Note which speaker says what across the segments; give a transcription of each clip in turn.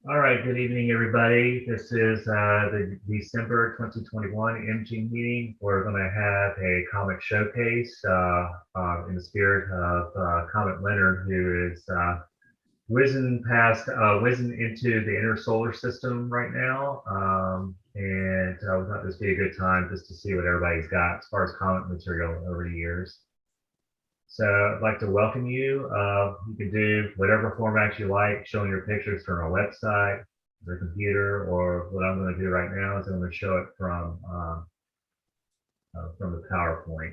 Speaker 1: All right, good evening, everybody. This is the December 2021 imaging meeting. We're going to have a comet showcase in the spirit of Comet Leonard, who is whizzing into the inner solar system right now. And we thought this would be a good time just to see what everybody's got as far as comet material over the years. So I'd like to welcome you. You can do whatever format you like, showing your pictures from our website, your computer, or what I'm going to do right now is I'm going to show it from the PowerPoint.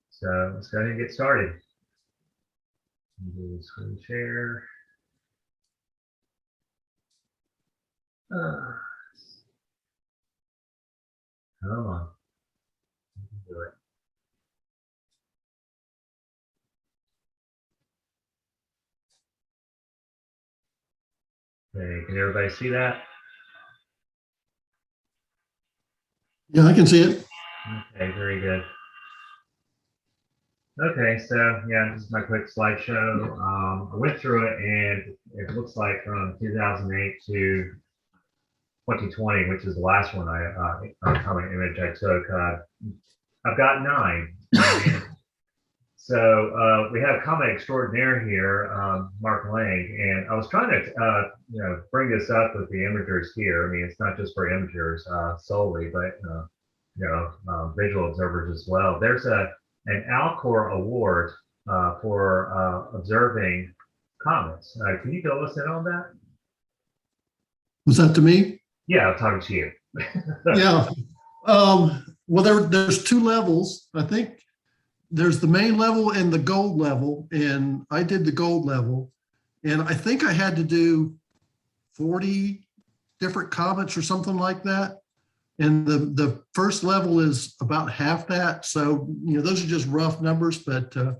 Speaker 1: So let's go ahead and get started. Do the screen share. Come on, you can do it. Okay, can everybody see that?
Speaker 2: Yeah, I can see it.
Speaker 1: Okay, very good. Okay, so yeah, this is my quick slideshow. I went through it and it looks like from 2008 to 2020, which is the last one comet image I took. I've got 9. So we have Comet Extraordinaire here, Mark Lang, and I was trying to bring this up with the imagers here. I mean, it's not just for imagers solely, but visual observers as well. There's an Alcor Award for observing comets. Can you fill us in on that?
Speaker 2: Was that to me?
Speaker 1: Yeah, I'm talking to you.
Speaker 2: Yeah. Well, there's 2 levels. I think there's the main level and the gold level, and I did the gold level, and I think I had to do 40 different comets or something like that. And the first level is about half that. So, those are just rough numbers, but the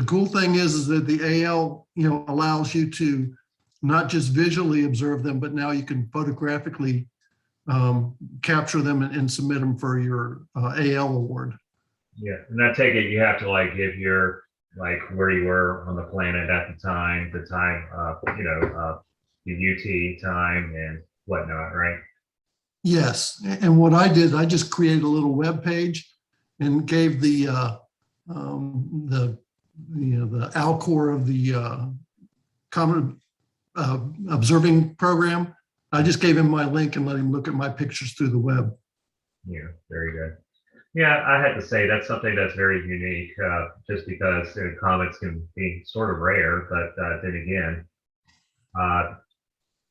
Speaker 2: cool thing is that the AL, allows you to not just visually observe them, but now you can photographically capture them and submit them for your AL award.
Speaker 1: Yeah, and I take it you have to give your where you were on the planet at the time, the UT time and whatnot, right?
Speaker 2: Yes, and what I did, I just created a little web page and gave the Alcor of the Comet observing program. I just gave him my link and let him look at my pictures through the web.
Speaker 1: Yeah, very good. Yeah, I had to say that's something that's very unique, just because comets can be sort of rare, but then again,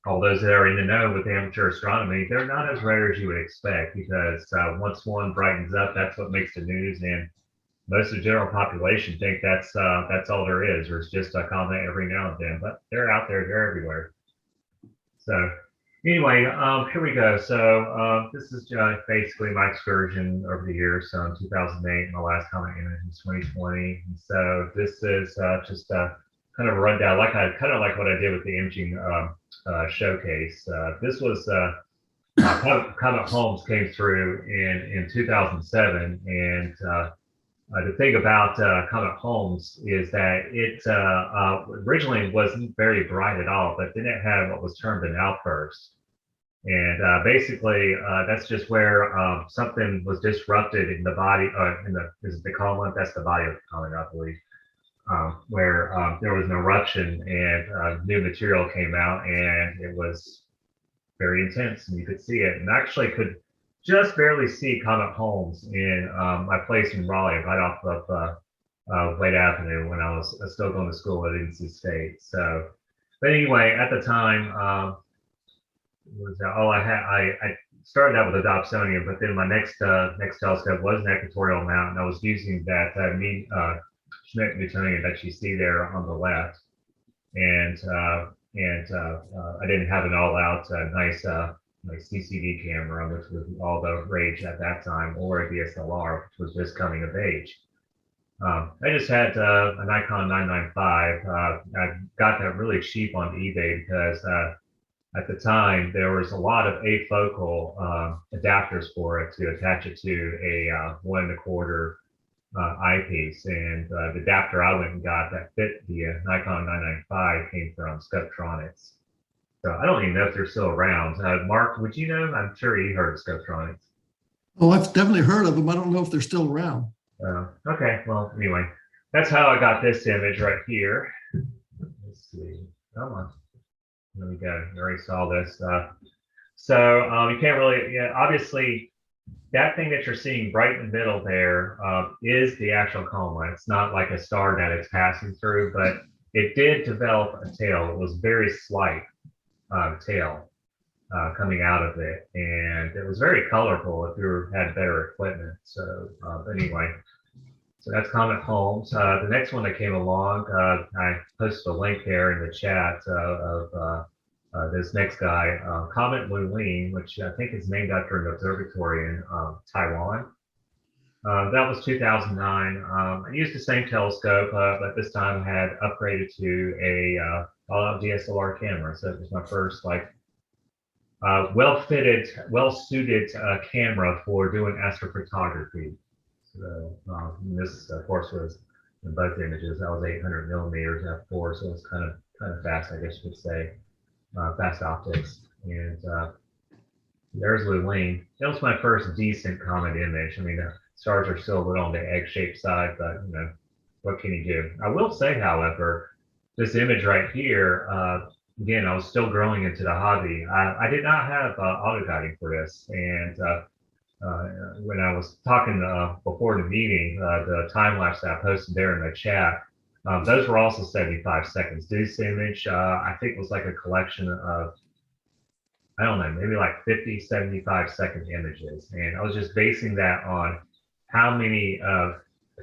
Speaker 1: all those that are in the know with amateur astronomy, they're not as rare as you would expect, because once one brightens up, that's what makes the news, and most of the general population think that's all there is, or it's just a comet every now and then, but they're out there, they're everywhere. So anyway, here we go. So this is basically my excursion over the years. So in 2008, my last comet image was 2020. And so this is just kind of a rundown, kind of like what I did with the imaging showcase. This was Comet Holmes came through in 2007, and the thing about Comet Holmes is that it originally wasn't very bright at all, but then it had what was termed an outburst. And basically, that's just where something was disrupted in the body, is it the column? That's the body of the comet, I believe, where there was an eruption and new material came out, and it was very intense, and you could see it, and actually could just barely see Comet Holmes in my place in Raleigh, right off of Wade Avenue, when I was still going to school at NC State. So, but anyway, at the time, I started out with a Dobsonian, but then my next telescope was an equatorial mount, and I was using that Schmidt Newtonian that you see there on the left, and I didn't have an all-out nice CCD camera, which was all the rage at that time, or a DSLR, which was just coming of age. I just had a Nikon 995. I got that really cheap on eBay because at the time there was a lot of afocal adapters for it to attach it to a 1 1/4 eyepiece, and the adapter I went and got that fit the Nikon 995 came from Skeptronics. So I don't even know if they're still around. Mark, would you know? I'm sure you heard of Scopetronics.
Speaker 2: Oh, I've definitely heard of them. I don't know if they're still around.
Speaker 1: Okay, well, anyway, that's how I got this image right here. Let's see. Come on. There we go. You already saw this. So you can't really, yeah, obviously, that thing that you're seeing right in the middle there is the actual coma. It's not like a star that it's passing through, but it did develop a tail. It was very slight tail coming out of it, and it was very colorful if you had better equipment. So anyway, so that's Comet Holmes. The next one that came along, I posted a link there in the chat of this next guy, Comet Leonard, which I think is named after an observatory in Taiwan. That was 2009. I used the same telescope, but this time I had upgraded to a all-out DSLR camera. So it was my first well-fitted, well-suited camera for doing astrophotography. So this, of course, was in both images. That was 800 millimeters f4, so it's kind of fast, I guess you could say. Fast optics, and there's Lulene. That was my first decent comet image. I mean, the stars are still a little on the egg-shaped side, but you know, what can you do? I will say, however, this image right here, again, I was still growing into the hobby. I did not have auto guiding for this, and when I was talking before the meeting, the time lapse that I posted there in the chat. Those were also 75 seconds. This image, I think, was like a collection of, I don't know, maybe like 50, 75-second images. And I was just basing that on how many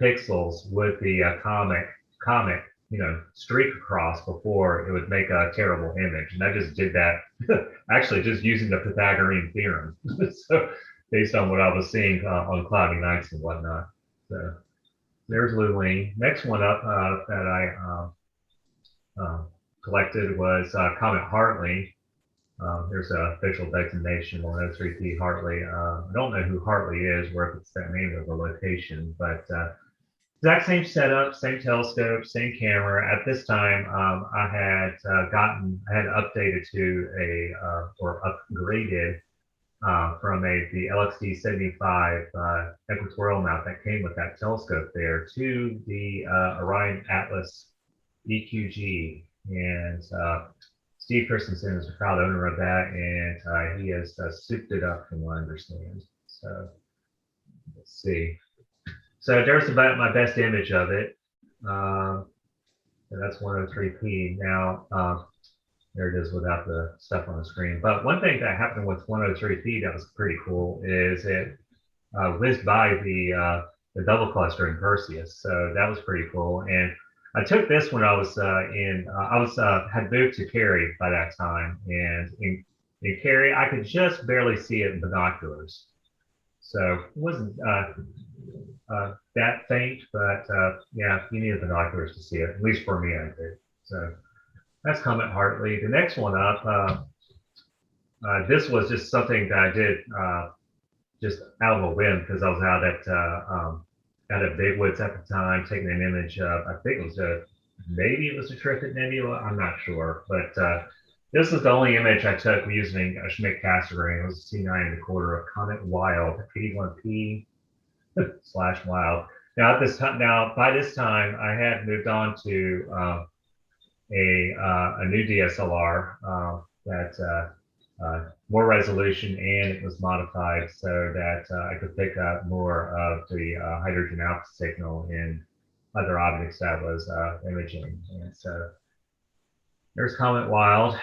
Speaker 1: pixels would the comet, you know, streak across before it would make a terrible image. And I just did that actually just using the Pythagorean theorem. So based on what I was seeing on cloudy nights and whatnot. So. There's Lulene. Next one up that I collected was Comet Hartley. There's an official designation, 103P Hartley. I don't know who Hartley is, or if it's the name of the location, but exact same setup, same telescope, same camera. At this time, I had updated to or upgraded from the LXD 75 equatorial mount that came with that telescope there to the Orion Atlas EQG. And Steve Christensen is the proud owner of that, and he has souped it up from what I understand. So let's see. So there's about my best image of it. And that's 103P. Now, there it is without the stuff on the screen. But one thing that happened with 103P that was pretty cool is it whizzed by the double cluster in Perseus. So that was pretty cool. And I took this when I was had moved to Cary by that time. And in Cary, I could just barely see it in binoculars. So it wasn't that faint, but yeah, you needed binoculars to see it, at least for me, I did. So that's Comet Hartley. The next one up, this was just something that I did just out of a whim because I was out at Big Woods at the time, taking an image of, I think it was maybe it was a Trifid Nebula, I'm not sure, but this is the only image I took using a Schmidt Cassegrain. It was a C9.25 of Comet Wild, 81P / Wild. Now by this time, I had moved on to a new DSLR that more resolution, and it was modified so that I could pick up more of the hydrogen alpha signal in other objects that was imaging. And so there's Comet Wild.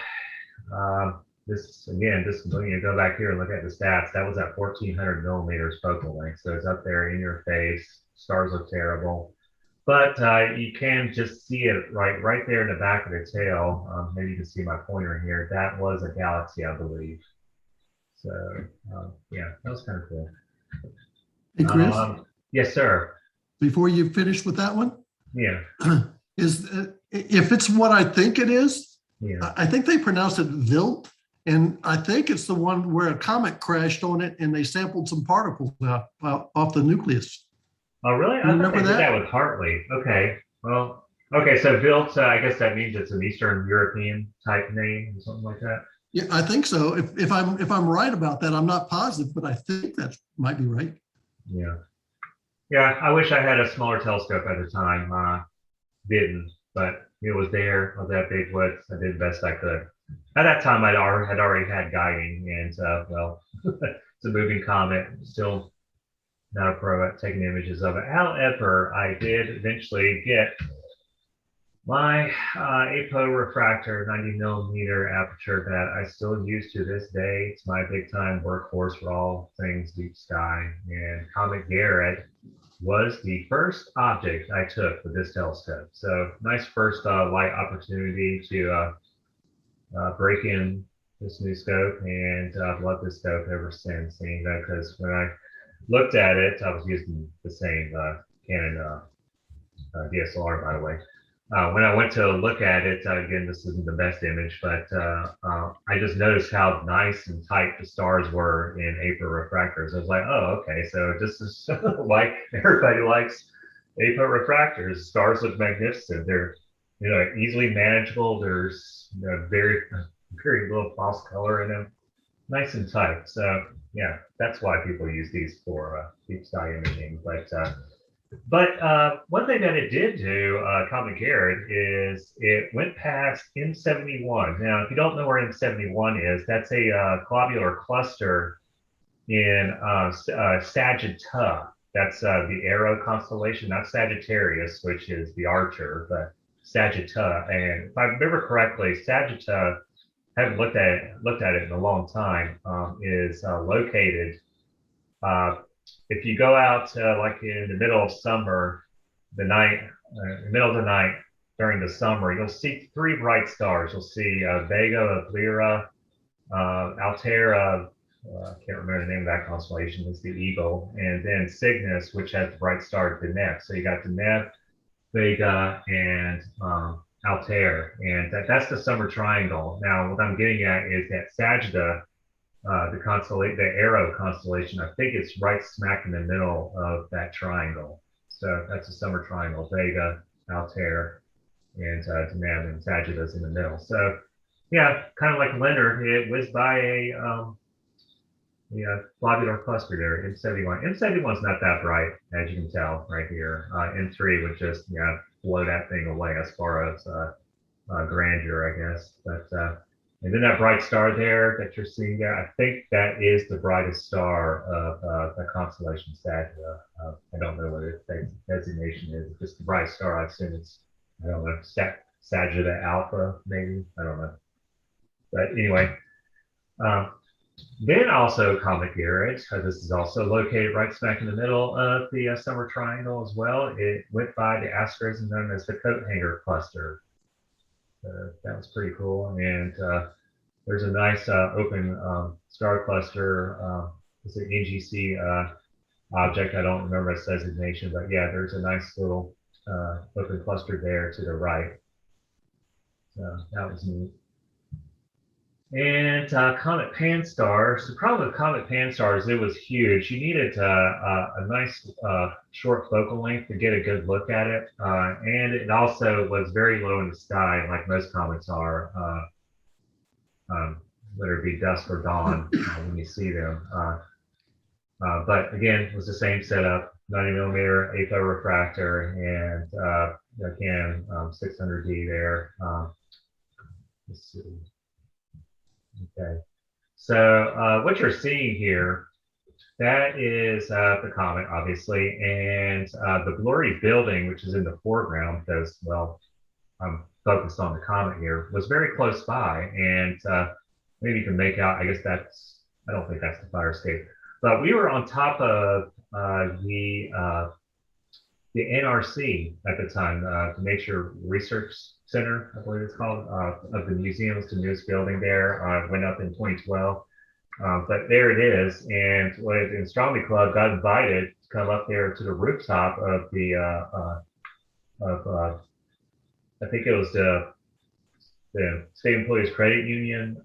Speaker 1: This when you go back here and look at the stats, that was at 1400 millimeters focal length. So it's up there in your face. Stars look terrible. But you can just see it right there in the back of the tail. Maybe you can see my pointer here. That was a galaxy, I believe. So yeah, that was kind of cool.
Speaker 2: Hey, Chris,
Speaker 1: yes, sir.
Speaker 2: before you finish with that one,
Speaker 1: Yeah.
Speaker 2: If it's what I think it is,
Speaker 1: Yeah.
Speaker 2: I think they pronounce it Vilt, and I think it's the one where a comet crashed on it and they sampled some particles off the nucleus.
Speaker 1: Oh, really? I thought they did that with Hartley. Okay. Well, okay. So Vilt, I guess that means it's an Eastern European type name or something like that.
Speaker 2: Yeah, I think so. If I'm right about that, I'm not positive, but I think that might be right.
Speaker 1: Yeah. Yeah, I wish I had a smaller telescope at the time. Didn't, but it was there. I was at Big Woods. I did the best I could. At that time, had already had guiding, and well, it's a moving comet. Still not a pro at taking images of it. However, I did eventually get my APO refractor 90 millimeter aperture that I still use to this day. It's my big time workhorse for all things deep sky. And Comet Garrett was the first object I took with this telescope. So nice first light opportunity to break in this new scope, and I've loved this scope ever since. And because when I looked at it, I was using the same Canon DSLR, by the way. When I went to look at it, again, this isn't the best image, but I just noticed how nice and tight the stars were in APO refractors. I was like, oh, okay, so this is like everybody likes APO refractors. Stars look magnificent. They're easily manageable. There's very little false color in them. Nice and tight. So yeah, that's why people use these for deep sky imaging. But one thing that it did do, Comet Garrett, is it went past M71. Now, if you don't know where M71 is, that's a globular cluster in Sagittarius. That's the Arrow constellation, not Sagittarius, which is the Archer, but Sagittarius. And if I remember correctly, Sagittarius, I haven't looked at it in a long time, is located. If you go out like in the middle of summer, middle of the night during the summer, you'll see three bright stars. You'll see Vega, Lyra, Altera. I can't remember the name of that constellation. It's the Eagle, and then Cygnus, which has the bright star Deneb. So you got Deneb, Vega, and Altair, and that's the summer triangle. Now, what I'm getting at is that Sagittarius, the Arrow constellation, I think it's right smack in the middle of that triangle. So that's a summer triangle: Vega, Altair, and Deneb, and Sagittarius in the middle. So yeah, kind of like Leonard, it whizzed by a globular cluster there, M71. M71 is not that bright, as you can tell right here. M3 would just blow that thing away as far as grandeur, I guess. But and then that bright star there that you're seeing there, I think that is the brightest star of the constellation Sagittarius. I don't know what its designation is. It's just the bright star. I assume it's, I don't know, Sagittarius Alpha, maybe. I don't know. But anyway, then also Comet Garrett, this is also located right smack in the middle of the summer triangle as well. It went by the asteroid known as the Coat Hanger cluster. That was pretty cool. And there's a nice open star cluster. It's an NGC object. I don't remember its designation, but yeah, there's a nice little open cluster there to the right. So that was neat. And Comet Pan-STARRS. The problem with Comet Pan-STARRS, it was huge. You needed a nice short focal length to get a good look at it. And it also was very low in the sky, like most comets are, whether it be dusk or dawn when you see them. But again, it was the same setup: 90 millimeter APO refractor, and again, 600D there. Let's see. Okay, so what you're seeing here, that is the comet, obviously, and the blurry building, which is in the foreground, because, well, I'm focused on the comet here, was very close by, and maybe you can make out, I guess that's, I don't think that's the fire escape, but we were on top of the NRC at the time, the Nature Research Center, I believe it's called, of the museum. It's the newest building there. Went up in 2012. But there it is. And when the Astronomy Club got invited to come up there to the rooftop of the, I think it was the State Employees Credit Union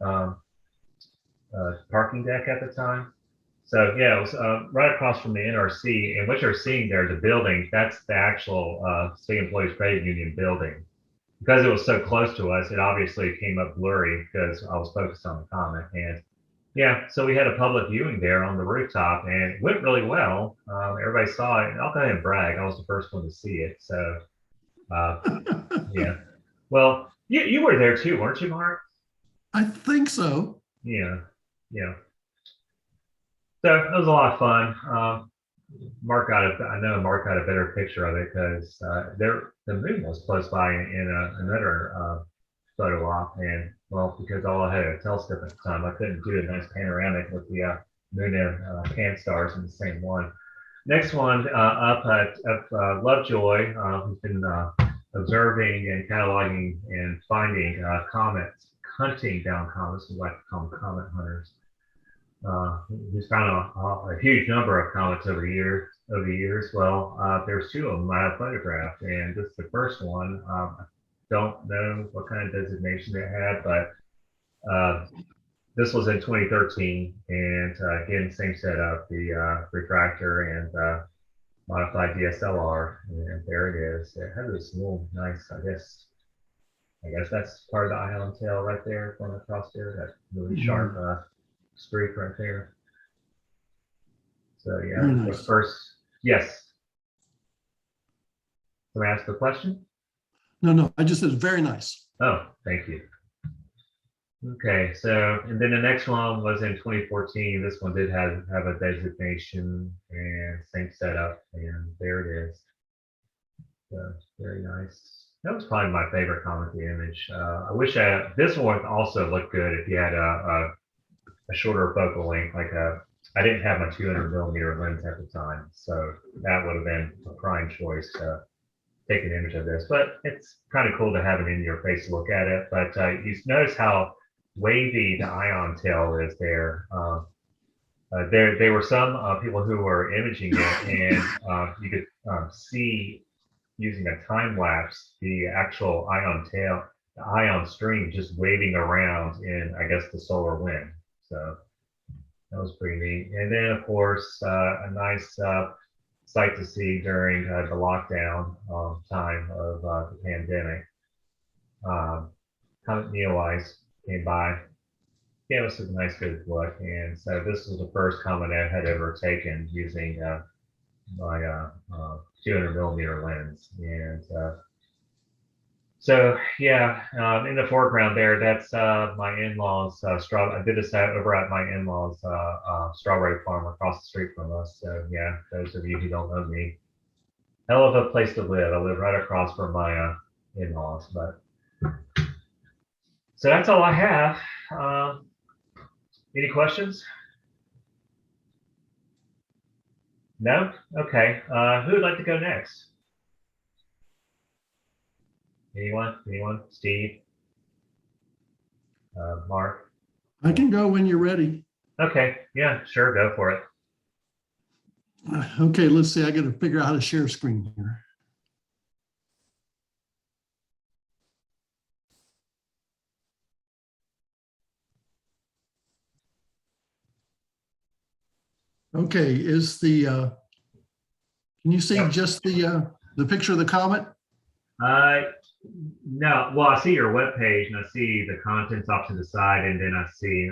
Speaker 1: parking deck at the time. So yeah, it was right across from the NRC, and what you're seeing there, the building, that's the actual State Employees Credit Union building. because it was so close to us, it obviously came up blurry because I was focused on the comet. And yeah, so we had a public viewing there on the rooftop, and it went really well. Everybody saw it. I'll go ahead and brag. I was the first one to see it. So uh, yeah. Well, you were there too, weren't you, Mark?
Speaker 2: I think so.
Speaker 1: Yeah, yeah. So it was a lot of fun. I know Mark got a better picture of it because the moon was close by in another photo op, and well, because all I had a telescope at the time, I couldn't do a nice panoramic with the moon and pan stars in the same one. Next one up at Lovejoy, who's been observing and cataloging and finding comets, hunting down comets. We like to call them comet hunters. He's found a huge number of comets over the years. Well, there's two of them I have photographed, and this is the first one. I don't know what kind of designation it had, but this was in 2013, and again, same setup, the refractor and modified DSLR, and there it is. It had this little nice, I guess that's part of the ion tail right there going across there, that really sharp streak right there. So yeah,
Speaker 2: Nice.
Speaker 1: the first, yes. Can I ask the question?
Speaker 2: No, I just said very nice.
Speaker 1: Oh, thank you. Okay, so, and then the next one was in 2014. This one did have a designation and same setup, and there it is. So very nice. That was probably my favorite comet, the image. I wish this one also looked good if you had a shorter focal length, I didn't have my 200 millimeter lens at the time, so that would have been a prime choice to take an image of this. But it's kind of cool to have an in your face look at it. But you notice how wavy the ion tail is there. There were some people who were imaging it, and you could see using a time lapse the actual ion tail, the ion stream just waving around in, I guess, the solar wind. So that was pretty neat. And then, of course, a nice sight to see during the lockdown time of the pandemic. Comet Neowise came by, gave us a nice good look. And so this was the first comet I had ever taken using my 200 millimeter lens. And so yeah, in the foreground there, that's my in-laws. I did this over at my in-laws strawberry farm across the street from us. So yeah, those of you who don't know me, hell of a place to live. I live right across from my in-laws. But so that's all I have. Any questions? No? Okay. Who would like to go next? Anyone? Steve? Mark?
Speaker 2: I can go when you're ready.
Speaker 1: Okay. Yeah, sure. Go for it.
Speaker 2: Okay, let's see. I got to figure out how to share screen here. Okay, can you see just the picture of the comet?
Speaker 1: No. Well, I see your webpage and I see the contents off to the side, and then I see,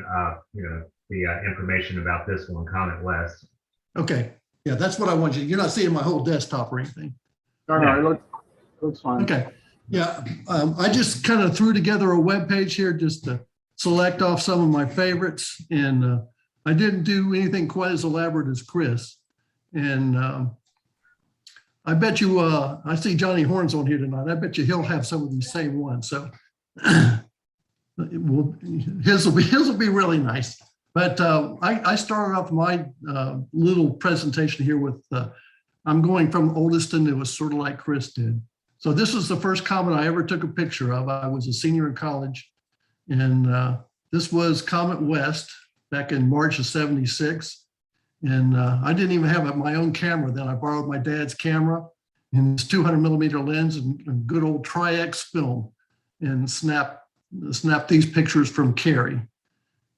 Speaker 1: the information about this one, Comet West.
Speaker 2: Okay, yeah, that's what I want you. You're not seeing my whole desktop or anything.
Speaker 3: No, it looks fine.
Speaker 2: Okay, yeah, I just kind of threw together a web page here just to select off some of my favorites, and I didn't do anything quite as elaborate as Chris. And I bet you, I see Johnny Horns on here tonight. I bet you he'll have some of these same ones. So his will be really nice. But I started off my little presentation here with, I'm going from oldest to newest, sort of like Chris did. So this is the first comet I ever took a picture of. I was a senior in college, and this was Comet West back in March of '76. And I didn't even have my own camera then. I borrowed my dad's camera and his 200 millimeter lens and good old Tri-X film, and snapped these pictures from Cary.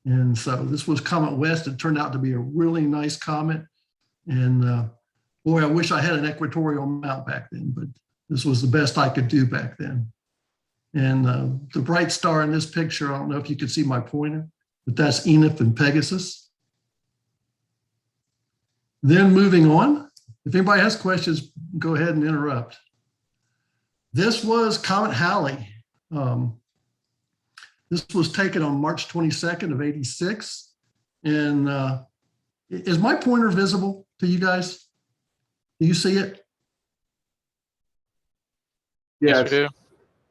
Speaker 2: And so this was Comet West. It turned out to be a really nice comet. And boy, I wish I had an equatorial mount back then, but this was the best I could do back then. And the bright star in this picture, I don't know if you can see my pointer, but that's Enif and Pegasus. Then moving on, if anybody has questions, go ahead and interrupt. This was Comet Hallie. This was taken on March 22nd of 86. And is my pointer visible to you guys? Do you see it?
Speaker 3: Yes.
Speaker 4: Yes, we do.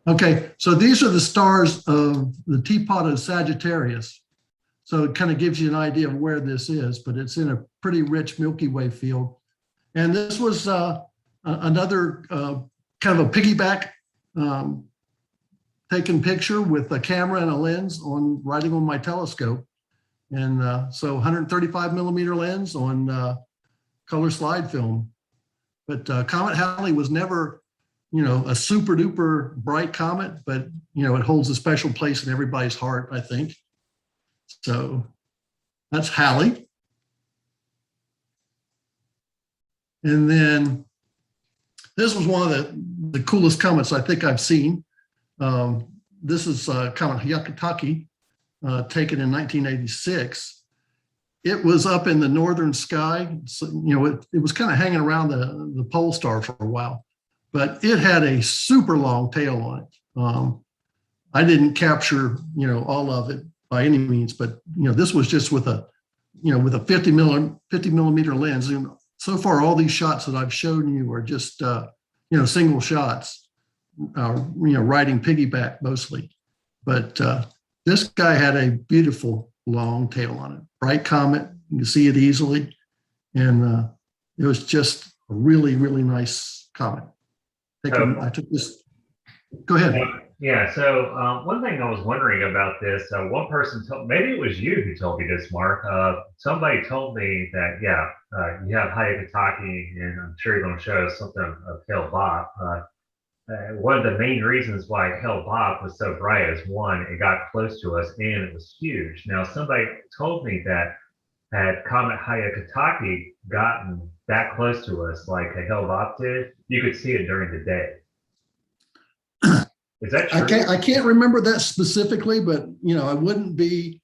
Speaker 2: Okay, so these are the stars of the teapot of Sagittarius. So it kind of gives you an idea of where this is, but it's in a pretty rich Milky Way field. And this was another kind of a piggyback taken picture with a camera and a lens riding on my telescope. And so 135 millimeter lens on color slide film. But Comet Hallie was never, a super duper bright comet, but it holds a special place in everybody's heart, I think. So that's Hallie. And then this was one of the coolest comets I think I've seen. This is Comet Hyakutake, taken in 1986. It was up in the northern sky. So, it was kind of hanging around the pole star for a while, but it had a super long tail on it. I didn't capture, all of it by any means, but, this was just with a 50 millimeter lens. And so far, all these shots that I've shown you are just, single shots, riding piggyback mostly. But this guy had a beautiful long tail on it. Bright comet, you can see it easily. And it was just a really, really nice comet. I took this, go ahead.
Speaker 1: Yeah, so one thing I was wondering about this, one person told, maybe it was you who told me this, Mark. Somebody told me that, you have Hyakutake, and I'm sure you're going to show us something of Hale Bopp. One of the main reasons why Hale Bopp was so bright is, one, it got close to us and it was huge. Now, somebody told me that had Comet Hyakutake gotten that close to us like a Hale Bopp did, you could see it during the day. Is that true?
Speaker 2: I can't remember that specifically, but I wouldn't be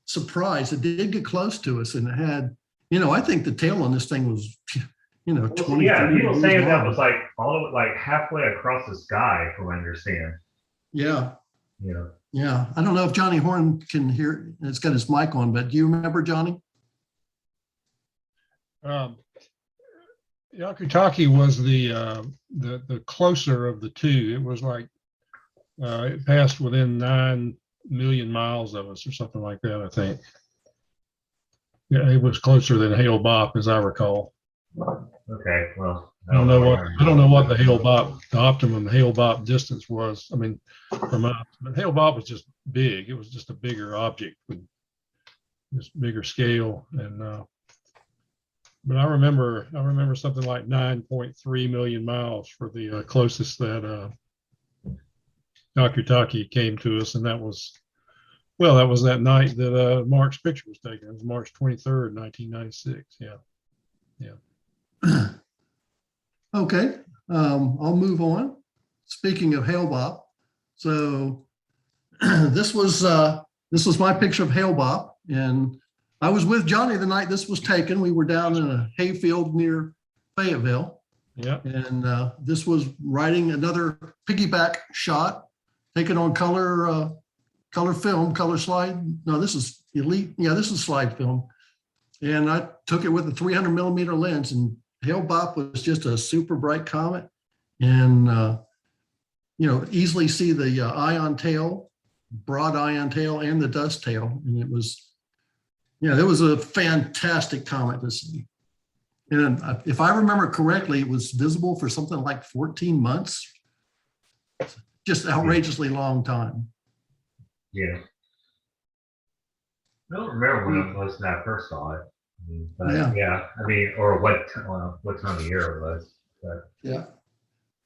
Speaker 2: surprised. It did get close to us, and it had, I think the tail on this thing was, 20.
Speaker 1: Yeah,
Speaker 2: 30
Speaker 1: people saying that
Speaker 2: long.
Speaker 1: was like all like halfway across the sky, from what I understand.
Speaker 2: Yeah.
Speaker 1: Yeah.
Speaker 2: Yeah. I don't know if Johnny Horn can hear. It's got his mic on, but do you remember, Johnny?
Speaker 5: Hyakutake was the closer of the two. It was like it passed within 9 million miles of us or something like that, I think. Yeah, it was closer than Hale Bopp, as I recall.
Speaker 1: Okay, well,
Speaker 5: I don't know what the optimum Hale Bopp distance was. I mean, from us, but Hale Bopp was just big. It was just a bigger object with just bigger scale. And but I remember something like 9.3 million miles for the closest that Hyakutake came to us, and that was that night that Mark's picture was taken. It was March 23rd, 1996. Yeah.
Speaker 2: Okay. I'll move on. Speaking of Hale Bopp, so this was my picture of Hale Bopp, and I was with Johnny the night this was taken. We were down in a hayfield near Fayetteville.
Speaker 5: Yeah.
Speaker 2: And this was riding another piggyback shot taken on color film, color slide. No, this is elite. Yeah, this is slide film. And I took it with a 300 millimeter lens, and Hale Bopp was just a super bright comet. And, easily see the ion tail, broad ion tail, and the dust tail. And it was a fantastic comet to see. And if I remember correctly, it was visible for something like 14 months. Just outrageously long time.
Speaker 1: Yeah. I don't remember when it was that I first saw it. But yeah, I mean, or what time of year it was. But.
Speaker 2: Yeah.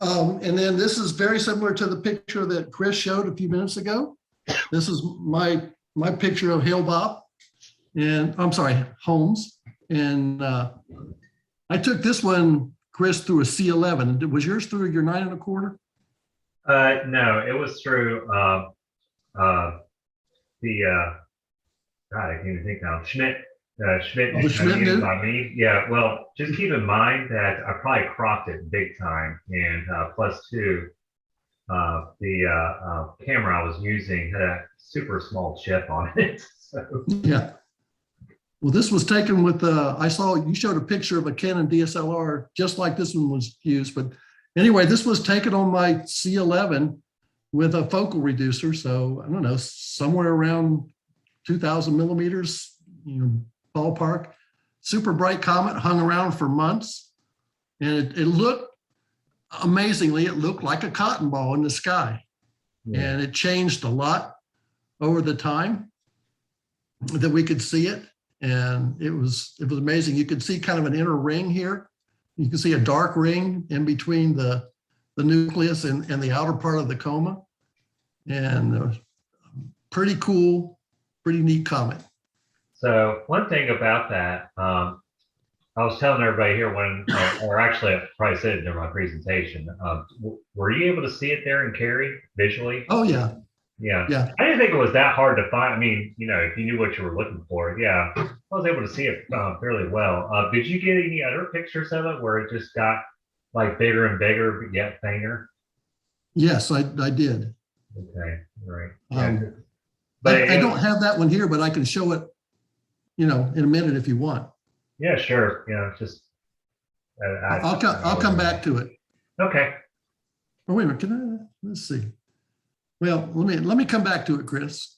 Speaker 2: And then this is very similar to the picture that Chris showed a few minutes ago. This is my picture of Hale Bopp, and I'm sorry, Holmes. And I took this one, Chris, through a C11. Was yours through your 9 1/4?
Speaker 1: No, it was through the God, I can't even think now. Schmidt
Speaker 2: Oh, the Schmidt
Speaker 1: Newtonian
Speaker 2: new?
Speaker 1: by me. Yeah, well, just keep in mind that I probably cropped it big time, and plus two, the camera I was using had a super small chip on it. So
Speaker 2: Yeah. Well, this was taken with, I saw you showed a picture of a Canon DSLR, just like this one was used. But anyway, this was taken on my C11 with a focal reducer. So I don't know, somewhere around 2000 millimeters, ballpark. Super bright comet, hung around for months. And it looked, amazingly, it looked like a cotton ball in the sky.
Speaker 1: yeah.
Speaker 2: And it changed a lot over the time that we could see it. And it was amazing. You could see kind of an inner ring here. You can see a dark ring in between the nucleus and the outer part of the coma. And pretty cool, pretty neat comet.
Speaker 1: So one thing about that, I was telling everybody here when, or actually I probably said it during my presentation, were you able to see it there in Cary visually?
Speaker 2: Oh, yeah.
Speaker 1: Yeah.
Speaker 2: Yeah.
Speaker 1: I didn't think it was that hard to find. I mean, if you knew what you were looking for, yeah, I was able to see it fairly well. Did you get any other pictures of it where it just got like bigger and bigger, but yet fainter?
Speaker 2: Yes, I did.
Speaker 1: Okay, right.
Speaker 2: I don't have that one here, but I can show it, in a minute if you want.
Speaker 1: Yeah, sure. Yeah, just.
Speaker 2: I'll come back to it.
Speaker 1: Okay.
Speaker 2: Oh, wait a minute. Let's see. Well, let me come back to it, Chris.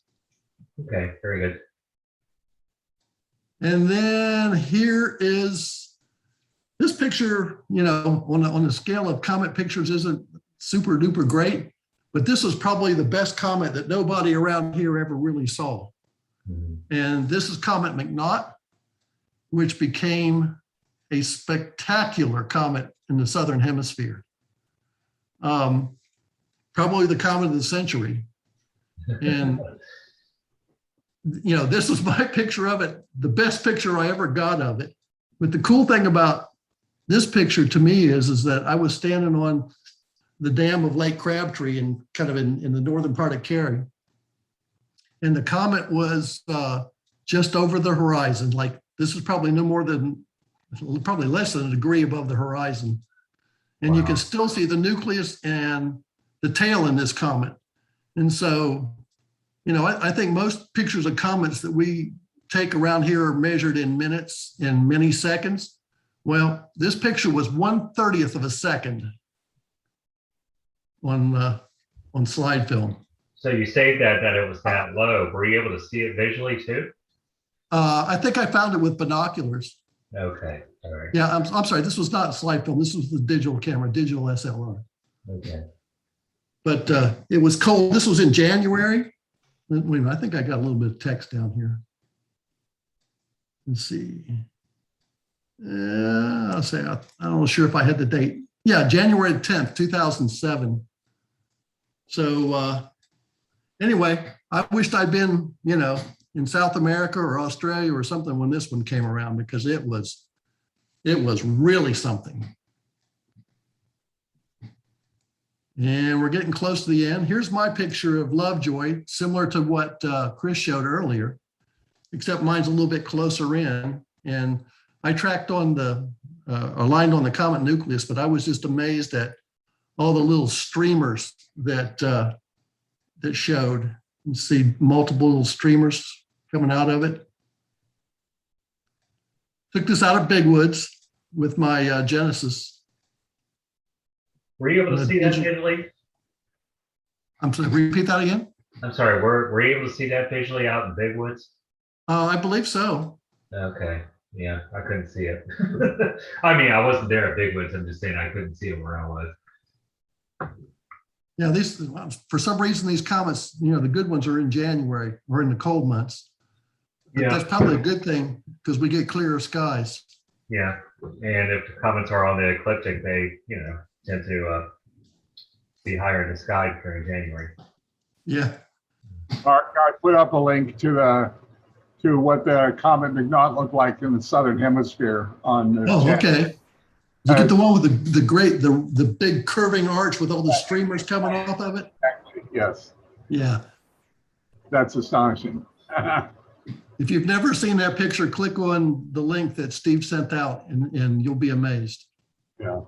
Speaker 1: Okay, very good.
Speaker 2: And then here is this picture, on the scale of comet pictures isn't super duper great, but this is probably the best comet that nobody around here ever really saw.
Speaker 1: Mhm.
Speaker 2: And this is Comet McNaught, which became a spectacular comet in the Southern Hemisphere. Probably the comet of the century. And, this was my picture of it, the best picture I ever got of it. But the cool thing about this picture to me is that I was standing on the dam of Lake Crabtree and kind of in the northern part of Cary. And the comet was just over the horizon. Like this is probably probably less than a degree above the horizon. And you can still see the nucleus and the tail in this comet. And so, I think most pictures of comets that we take around here are measured in minutes and many seconds. Well, this picture was 1/30th of a second on slide film.
Speaker 1: So you saved that it was that low. Were you able to see it visually too?
Speaker 2: I think I found it with binoculars.
Speaker 1: Okay, all right.
Speaker 2: Yeah, I'm sorry. This was not slide film. This was the digital camera, digital SLR.
Speaker 1: Okay.
Speaker 2: But it was cold. This was in January. Wait a minute. I think I got a little bit of text down here. Let's see. I'll say, I'm not sure if I had the date. Yeah, January 10th, 2007. So anyway, I wished I'd been, in South America or Australia or something when this one came around, because it was really something. And we're getting close to the end. Here's my picture of Lovejoy, similar to what Chris showed earlier, except mine's a little bit closer in. And I tracked on aligned on the comet nucleus, but I was just amazed at all the little streamers that showed. You see multiple little streamers coming out of it. Took this out of Big Woods with my Genesis.
Speaker 1: Were you able to see that visually?
Speaker 2: I'm sorry, repeat that again?
Speaker 1: I'm sorry, were you able to see that visually out in Big Woods?
Speaker 2: I believe so.
Speaker 1: Okay, yeah, I couldn't see it. I mean, I wasn't there at Big Woods. I'm just saying I couldn't see it where I was.
Speaker 2: Yeah, for some reason, these comets, the good ones are in January or in the cold months. But
Speaker 1: Yeah,
Speaker 2: that's probably a good thing because we get clearer skies.
Speaker 1: yeah, and if the comets are on the ecliptic, they, tend to be higher in the sky during January.
Speaker 2: Yeah.
Speaker 3: I put up a link to what the Comet McNaught looked like in the Southern Hemisphere on the
Speaker 2: Oh,
Speaker 3: chat.
Speaker 2: okay. You get the one with the big curving arch with all the streamers coming off of it?
Speaker 3: Yes,
Speaker 2: Yeah.
Speaker 3: that's astonishing.
Speaker 2: If you've never seen that picture, click on the link that Steve sent out and you'll be amazed.
Speaker 3: Yeah.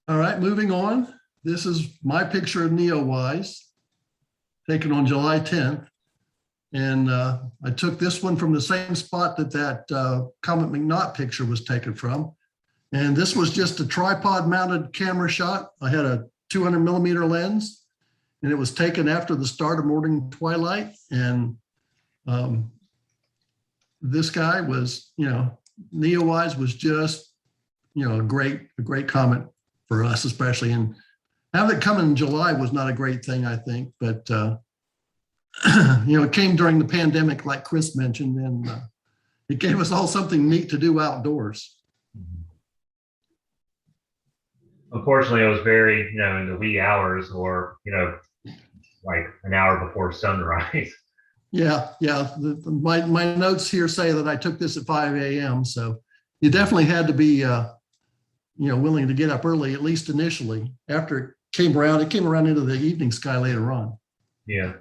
Speaker 2: All right, moving on. This is my picture of Neowise, taken on July 10th. And I took this one from the same spot that Comet McNaught picture was taken from. And this was just a tripod mounted camera shot. I had a 200 millimeter lens, and it was taken after the start of morning twilight. And this guy was, Neowise was just, a great comet for us, especially. And having it come in July was not a great thing, I think, but it came during the pandemic, like Chris mentioned, and it gave us all something neat to do outdoors.
Speaker 1: Unfortunately, it was very, in the wee hours or, like an hour before sunrise.
Speaker 2: Yeah. My notes here say that I took this at 5 a.m. So you definitely had to be, willing to get up early, at least initially. After it came around into the evening sky later on.
Speaker 1: Yeah.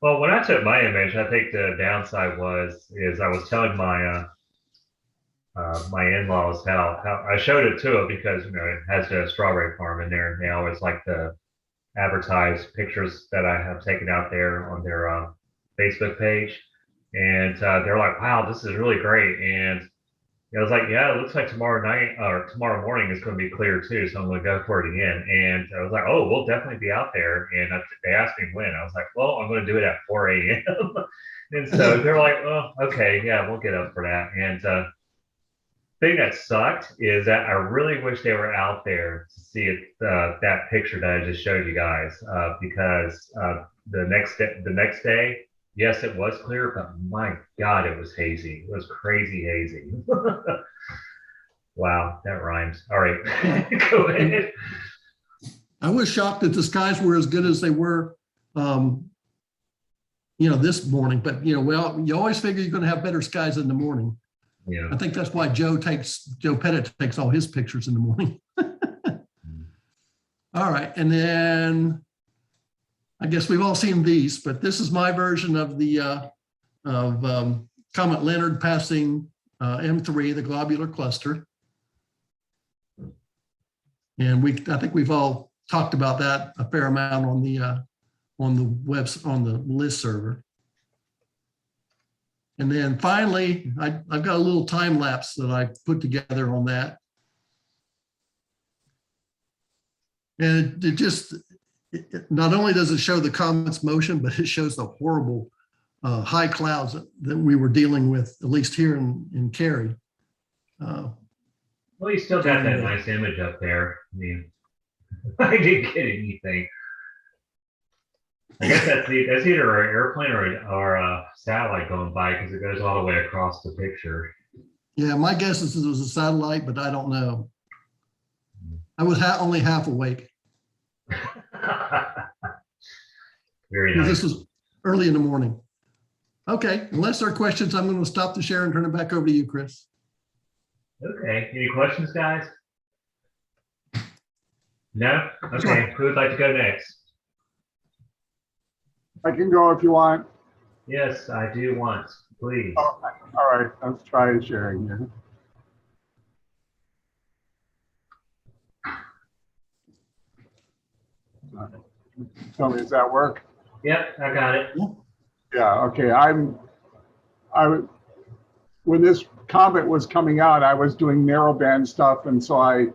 Speaker 1: Well, when I took my image, I think the downside is I was telling my my in-laws how I showed it to them because it has a strawberry farm in there. And they always like to advertise pictures that I have taken out there on their Facebook page, and they're like, "Wow, this is really great." And I was like, "Yeah, it looks like tomorrow night or tomorrow morning is going to be clear too, so I'm going to go for it again." And I was like, "Oh, we'll definitely be out there." And they asked me when. I was like, "Well, I'm going to do it at 4 a.m." And so they're like, "Oh, okay, yeah, we'll get up for that." And thing that sucked is that I really wish they were out there to see it, that picture that I just showed you guys, because the next day, yes, it was clear, but my God, it was hazy. It was crazy hazy. Wow, that rhymes. All right, go ahead.
Speaker 2: I was shocked that the skies were as good as they were, this morning. But well, you always figure you're going to have better skies in the morning.
Speaker 1: Yeah.
Speaker 2: I think that's why Joe Pettit takes all his pictures in the morning. All right, and then I guess we've all seen these, but this is my version of the Comet Leonard passing M3, the globular cluster. And I think we've all talked about that a fair amount on the list server. And then finally, I've got a little time lapse that I put together on that. And it not only does it show the comet's motion, but it shows the horrible high clouds that we were dealing with, at least here in Cary.
Speaker 1: Well, you still got that nice image up there. I mean, I didn't get anything. I guess that's either an airplane or a satellite going by because it goes all the way across the picture.
Speaker 2: Yeah, my guess is it was a satellite, but I don't know. I was only half awake.
Speaker 1: Very nice.
Speaker 2: This was early in the morning. Okay, unless there are questions, I'm going to stop the share and turn it back over to you, Chris.
Speaker 1: Okay, any questions, guys? No? Okay, who would like to go next?
Speaker 3: I can go if you want.
Speaker 1: Yes, I do want, please.
Speaker 3: Oh, all right, let's try sharing here. Tell me, does that work?
Speaker 1: Yep, I got it.
Speaker 3: Yeah, okay. When this comet was coming out, I was doing narrowband stuff, and so I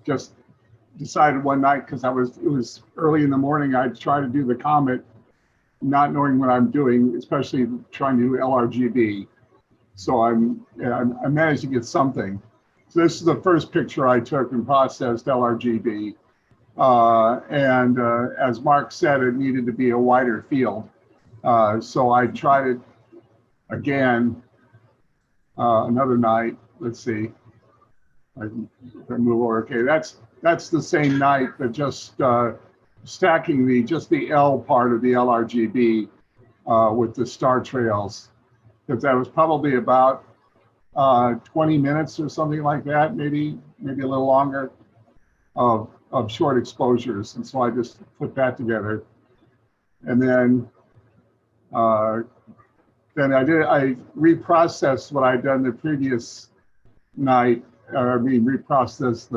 Speaker 3: just decided one night, because it was early in the morning, I'd try to do the comet, not knowing what I'm doing, especially trying to do LRGB. So I managed to get something. So this is the first picture I took and processed LRGB. And as Mark said, it needed to be a wider field. So I tried it again another night. Let's see. I can move over. Okay, that's the same night, but just stacking just the L part of the LRGB with the star trails, because that was probably about 20 minutes or something like that, maybe a little longer of short exposures. And so I just put that together. And then I reprocessed what I'd done the previous night. Reprocessed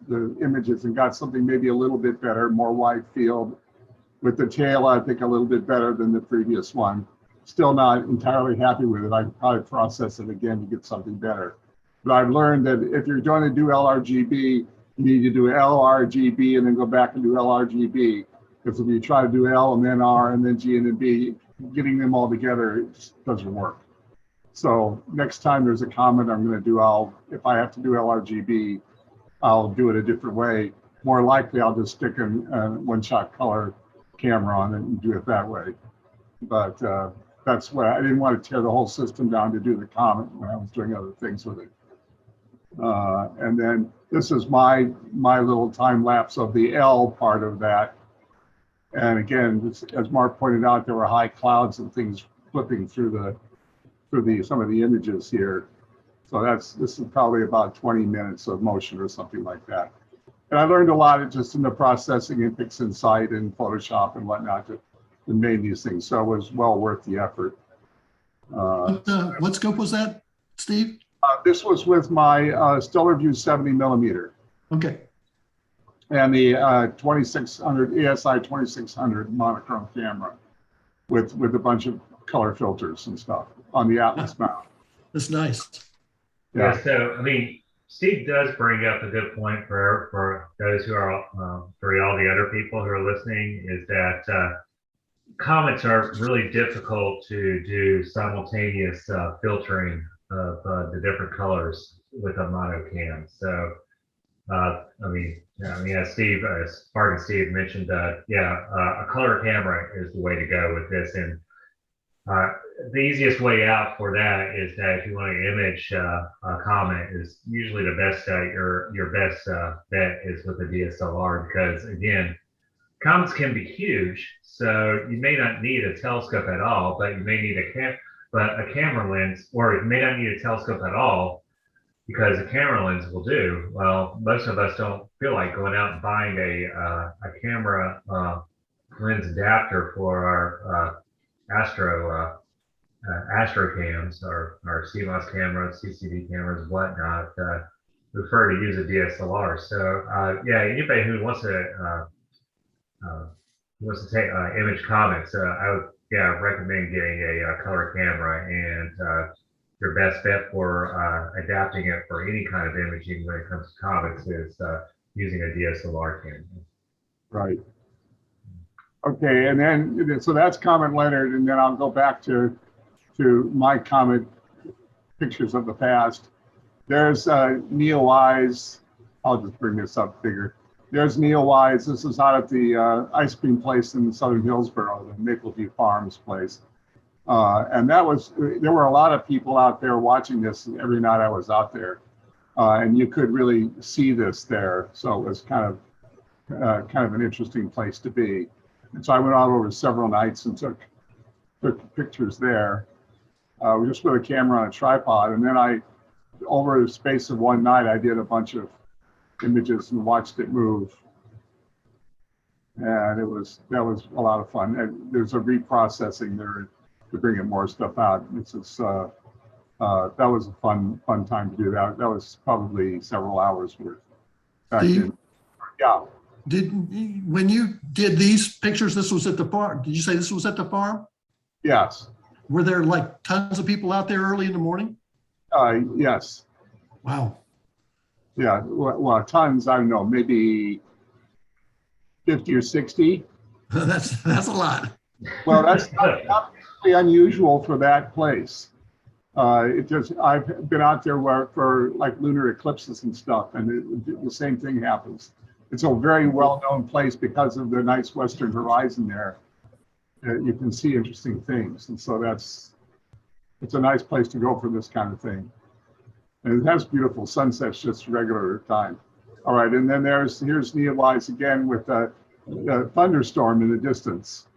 Speaker 3: the images and got something maybe a little bit better, more wide field. With the tail, I think a little bit better than the previous one. Still not entirely happy with it. I'd probably process it again to get something better. But I've learned that if you're going to do LRGB, you need to do LRGB and then go back and do LRGB. Because if you try to do L and then R and then G and then B, getting them all together, it just doesn't work. So next time there's a comet I'm going to do, if I have to do LRGB, I'll do it a different way. More likely, I'll just stick a one-shot color camera on it and do it that way. But that's why I didn't want to tear the whole system down to do the comet when I was doing other things with it. And then this is my little time lapse of the L part of that. And again, as Mark pointed out, there were high clouds and things flipping through some of the images here. So this is probably about 20 minutes of motion or something like that. And I learned a lot just in the processing in PixInsight and Photoshop and whatnot to made these things. So it was well worth the effort.
Speaker 2: What scope was that, Steve?
Speaker 3: This was with my StellarView 70 millimeter.
Speaker 2: Okay.
Speaker 3: And the 2600 ASI 2600 monochrome camera with a bunch of color filters and stuff on the Atlas mount.
Speaker 2: That's nice.
Speaker 1: Yeah. So, I mean, Steve does bring up a good point for those who are, for all the other people who are listening, is that comets are really difficult to do simultaneous filtering of the different colors with a monocam. So, as Spark and Steve mentioned, a color camera is the way to go with this. And the easiest way out for that is that if you want to image a comet, is usually the best your best bet is with a DSLR, because again, comets can be huge, so you may not need a telescope at all, but you may need a camera lens, or you may not need a telescope at all, because a camera lens will do. Well, most of us don't feel like going out and buying a camera lens adapter for our Astro cams or CMOS cameras, CCD cameras, whatnot. Prefer to use a DSLR. So anybody who wants to take image comets, I would recommend getting a color camera, and your best bet for adapting it for any kind of imaging when it comes to comets is using a DSLR camera.
Speaker 3: Right. Okay, and then so that's Comet Leonard, and then I'll go back to my comet pictures of the past. There's Neowise. I'll just bring this up bigger. There's Neowise. This is out at the ice cream place in southern Hillsborough, the Mapleview Farms place. And there were a lot of people out there watching this every night I was out there. And you could really see this there. So it was kind of an interesting place to be. And so I went out over several nights and took pictures there. Just with a camera on a tripod. And then over the space of one night, I did a bunch of images and watched it move. And that was a lot of fun. And there's a reprocessing there to bring in more stuff out. That was a fun time to do that. That was probably several hours worth. Yeah.
Speaker 2: When you did these pictures, this was at the farm. Did you say this was at the farm?
Speaker 3: Yes.
Speaker 2: Were there like tons of people out there early in the morning?
Speaker 3: Yes.
Speaker 2: Wow.
Speaker 3: Yeah, well, tons, I don't know, maybe 50 or 60.
Speaker 2: That's a lot.
Speaker 3: Well, that's not really unusual for that place. I've been out there for like lunar eclipses and stuff, and the same thing happens. It's a very well-known place because of the nice western horizon there. You can see interesting things, and so it's a nice place to go for this kind of thing. And it has beautiful sunsets just regular time. All right, and then here's Neowise again with a thunderstorm in the distance,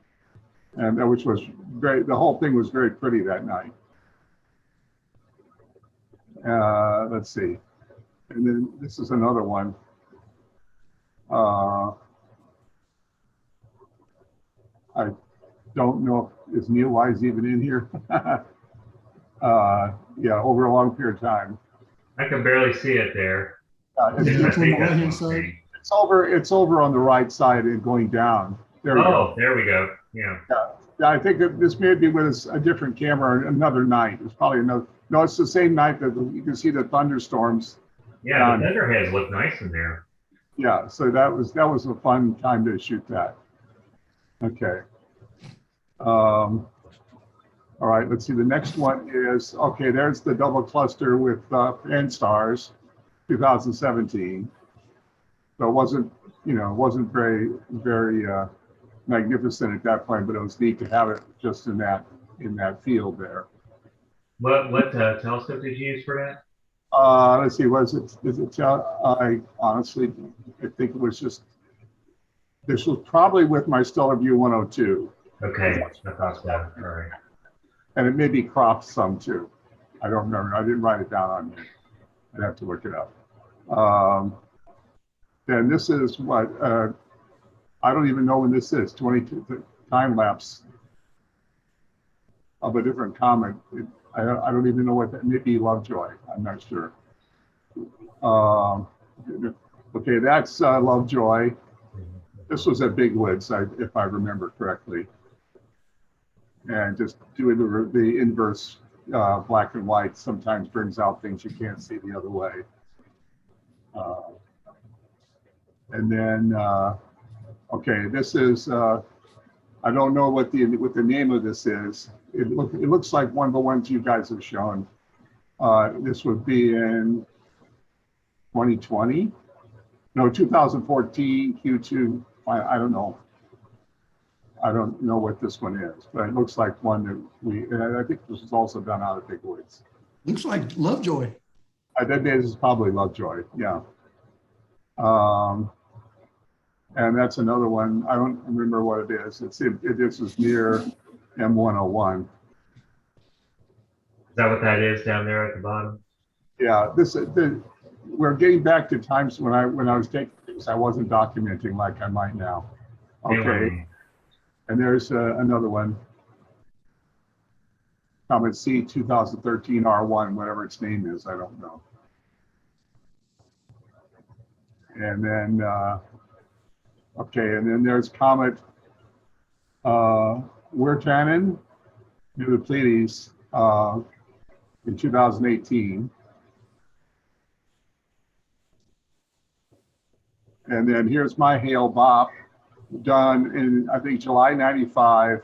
Speaker 3: and which was great. The whole thing was very pretty that night. Let's see. And then this is another one. I don't know if is Neowise even in here. Yeah, over a long period of time.
Speaker 1: I can barely see it there.
Speaker 3: It's,
Speaker 1: I
Speaker 2: on the
Speaker 1: think that's
Speaker 2: right-hand
Speaker 1: one
Speaker 2: side?
Speaker 1: thing.
Speaker 3: it's over on the right side and going down. There we
Speaker 1: Oh,
Speaker 3: go.
Speaker 1: there we go. Yeah.
Speaker 3: Yeah, I think that this may be with a different camera another night. It's probably another. No, it's the same night that you can see the thunderstorms.
Speaker 1: Yeah, the Thunderheads look nice in there.
Speaker 3: Yeah, so that was a fun time to shoot that. Okay. All right, let's see. The next one is, okay, there's the double cluster with fan stars, 2017. So it wasn't, wasn't very magnificent at that point, but it was neat to have it just in that field there.
Speaker 1: What telescope did you use for that?
Speaker 3: Let's see, I honestly, I think it was just, this was probably with my Stellar View 102.
Speaker 1: Okay, I thought so. All right.
Speaker 3: And it may be cropped some too. I don't remember. I didn't write it down on here. I'd have to look it up. Then this is what, I don't even know when this is, 22 time lapse of a different comet. I don't even know what that, maybe Lovejoy, I'm not sure. Okay, that's Lovejoy. This was at Big Woods, if I remember correctly. And just doing the inverse black and white sometimes brings out things you can't see the other way. And then, okay, this is, I don't know what the name of this is. It looks like one of the ones you guys have shown. This would be in 2020. No, 2014 Q2. I don't know. I don't know what this one is, but it looks like one that and I think this was also done out of Big Woods.
Speaker 2: Looks like Lovejoy.
Speaker 3: That is probably Lovejoy, yeah. And that's another one. I don't remember what it is. This is near M101.
Speaker 1: Is that what that is down there at the bottom?
Speaker 3: Yeah, we're getting back to times when I was taking things, I wasn't documenting like I might now. Okay, and there's another one. Comet C 2013 R1, whatever its name is, I don't know. And then, okay, and then there's Comet Wirtanen near the Pleiades in 2018. And then here's my Hale Bop done in, I think, July 95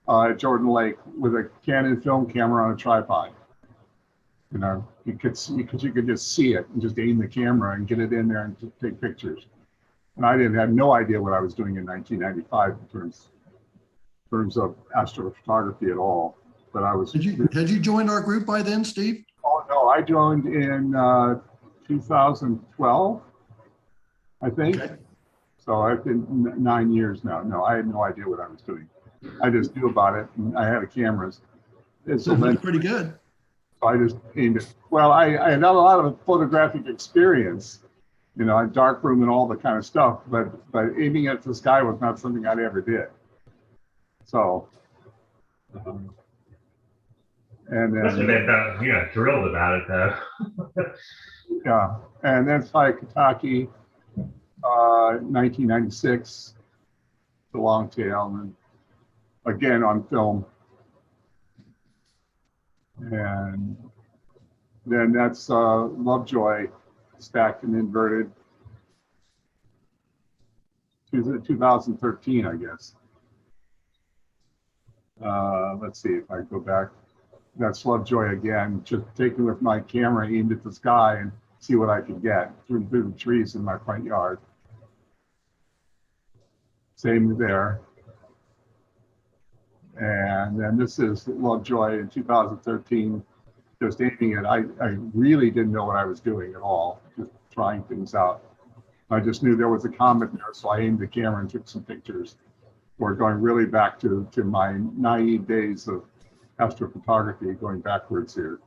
Speaker 3: at Jordan Lake with a Canon film camera on a tripod. You know, you could just see it and just aim the camera and get it in there and just take pictures. And I had no idea what I was doing in 1995 in terms of astrophotography at all. But I was.
Speaker 2: Had you joined our group by then, Steve?
Speaker 3: Oh no, I joined in 2012, I think. Okay. So I've been 9 years now. No, I had no idea what I was doing. I just knew about it, and I had cameras.
Speaker 2: So that's pretty good.
Speaker 3: So I just aimed it. Well, I had a lot of photographic experience, you know, darkroom and all the kind of stuff, but aiming at the sky was not something I ever did. So, and then,
Speaker 1: must have been thrilled about it though.
Speaker 3: Yeah, and then Kentucky, 1996, the long tail, and again on film. And then that's Lovejoy stacked and inverted. 2013, I guess. Let's see if I go back. That's Lovejoy again, just taken with my camera aimed at the sky and see what I could get through the trees in my front yard. Same there. And then this is Lovejoy in 2013, just aiming it. I really didn't know what I was doing at all, just trying things out. I just knew there was a comet there, so I aimed the camera and took some pictures. We're going really back to my naive days of astrophotography, going backwards here.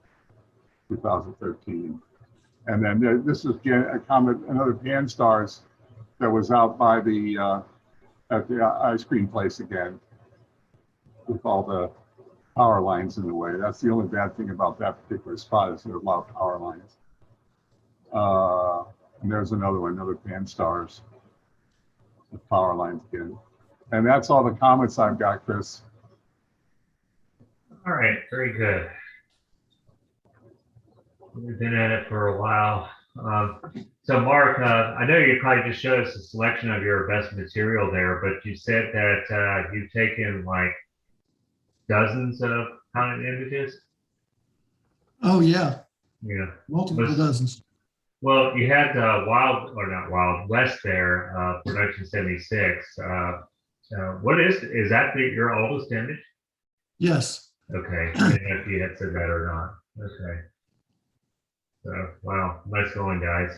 Speaker 3: 2013. And then this is again a comet, another pan-stars that was out by the at the ice cream place again, with all the power lines in the way. That's the only bad thing about that particular spot, is there are a lot of power lines. And there's another one, another pan-stars with power lines again. And that's all the comments I've got, Chris.
Speaker 1: All right, very good. We've been at it for a while. So Mark, I know you probably just showed us a selection of your best material there, but you said that you've taken like dozens of comet images.
Speaker 2: Oh, yeah,
Speaker 1: Yeah.
Speaker 2: multiple
Speaker 1: Was-
Speaker 2: dozens.
Speaker 1: Well, you had Wild, or not Wild West there, for 1976. What is that your oldest image?
Speaker 2: Yes.
Speaker 1: Okay, I didn't know if you had said that or not. Okay. So, wow, nice going, guys.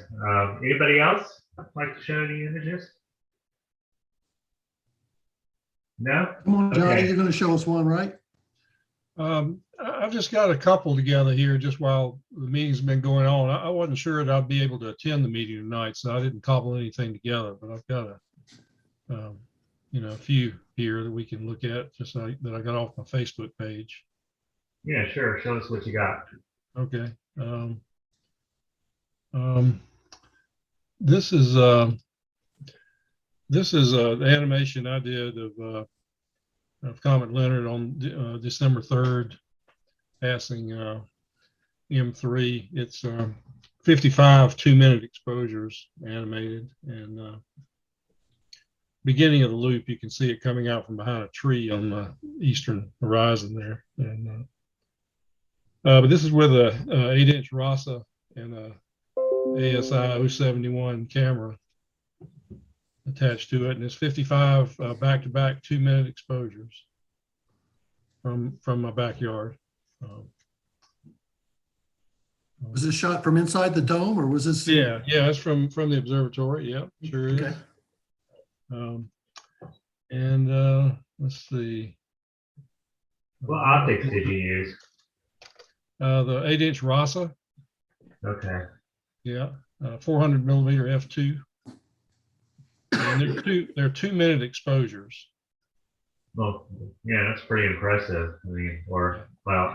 Speaker 1: Anybody else like to show any images? No?
Speaker 2: Come on, Johnny,
Speaker 1: Okay.
Speaker 2: you're going to show us one, right?
Speaker 5: I've just got a couple together here just while the meeting's been going on. I wasn't sure that I'd be able to attend the meeting tonight, so I didn't cobble anything together, but I've got a few here that we can look at just that I got off my Facebook page.
Speaker 1: Yeah, sure. Show us what you got.
Speaker 5: Okay. This is the animation I did of Comet Leonard on December 3rd, passing M3. It's 55 2-minute exposures animated, and beginning of the loop, you can see it coming out from behind a tree on the eastern horizon there. And but this is with a 8-inch RASA and a ASI 071 camera attached to it, and it's 55 back-to-back 2-minute exposures from my backyard.
Speaker 2: Was this shot from inside the dome, or was this?
Speaker 5: Yeah, it's from the observatory. Yep, sure is.
Speaker 2: Okay.
Speaker 5: Let's see.
Speaker 1: What optics did you use?
Speaker 5: The 8-inch RASA.
Speaker 1: Okay.
Speaker 5: Yeah, 400 millimeter f2. And they're 2-minute exposures.
Speaker 1: Well, yeah, that's pretty impressive. I mean, I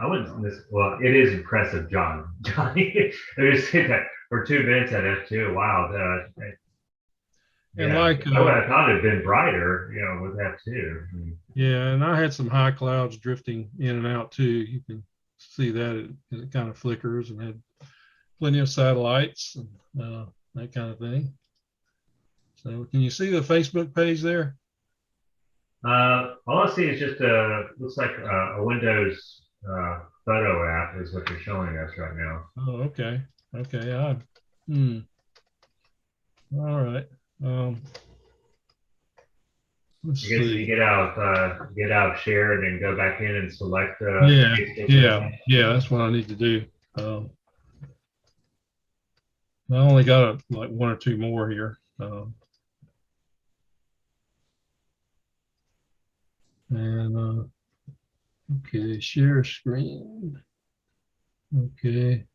Speaker 1: wouldn't. Well, it is impressive, Johnny. I just say that for 2 minutes at f2. Wow.
Speaker 5: And
Speaker 1: yeah,
Speaker 5: like
Speaker 1: I would have thought it'd been brighter, with f2. I mean,
Speaker 5: yeah, and I had some high clouds drifting in and out too. You can see that it kind of flickers, and had plenty of satellites and that kind of thing. So can you see the Facebook page there?
Speaker 1: all I see is just looks like a Windows photo app is what you're showing us right now.
Speaker 5: Oh, okay. All right. Let's
Speaker 1: I guess
Speaker 5: see.
Speaker 1: you get out, share, and then go back in and select.
Speaker 5: Yeah. That's what I need to do. I only got like 1 or 2 more here. Okay, share screen. Okay,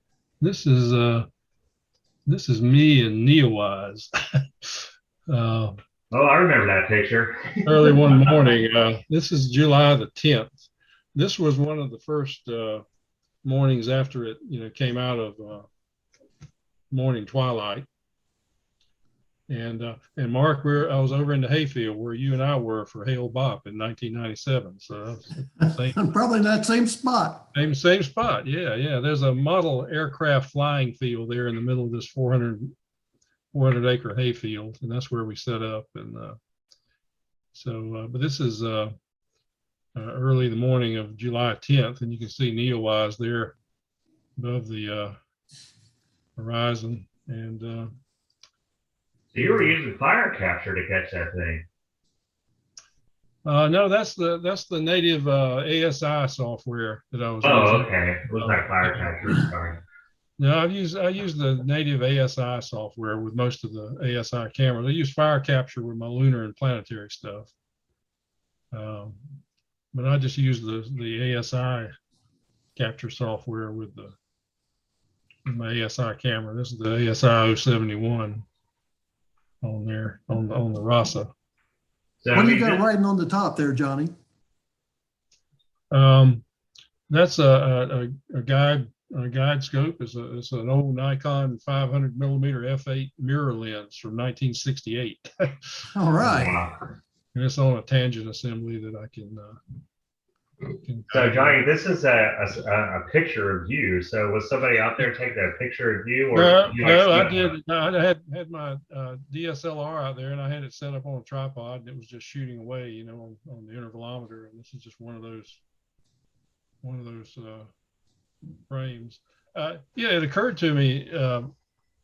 Speaker 5: this is me and Neowise.
Speaker 1: Oh, I remember that picture.
Speaker 5: Early one morning. This is July the 10th. This was one of the first mornings after it, came out of morning twilight. And Mark, I was over in the hayfield where you and I were for Hale Bop in 1997. So
Speaker 2: Probably in that same spot.
Speaker 5: Same spot. Yeah. There's a model aircraft flying field there in the middle of this 400 acre hayfield, and that's where we set up. And but this is early in the morning of July 10th, and you can see Neowise there above the horizon. And
Speaker 1: So you were using fire capture to catch that thing.
Speaker 5: no, that's the native ASI software that I was using.
Speaker 1: Oh, okay. It was not fire capture. Sorry.
Speaker 5: No, I use the native ASI software with most of the ASI cameras. I use fire capture with my lunar and planetary stuff. But I just use the ASI capture software with with my ASI camera. This is the ASI 071 on there on the RASA.
Speaker 1: So,
Speaker 2: What do you got writing on the top there, Johnny?
Speaker 5: That's a guide scope. It's an old Nikon 500 millimeter f8 mirror lens from 1968.
Speaker 2: All right.
Speaker 1: wow.
Speaker 5: And it's on a tangent assembly that I can.
Speaker 1: So Johnny, this is a picture of you. So was somebody out there taking a picture of you, or
Speaker 5: No, I did. I had my DSLR out there, and I had it set up on a tripod, and it was just shooting away, you know, on the intervalometer. And this is just one of those frames. Yeah, it occurred to me.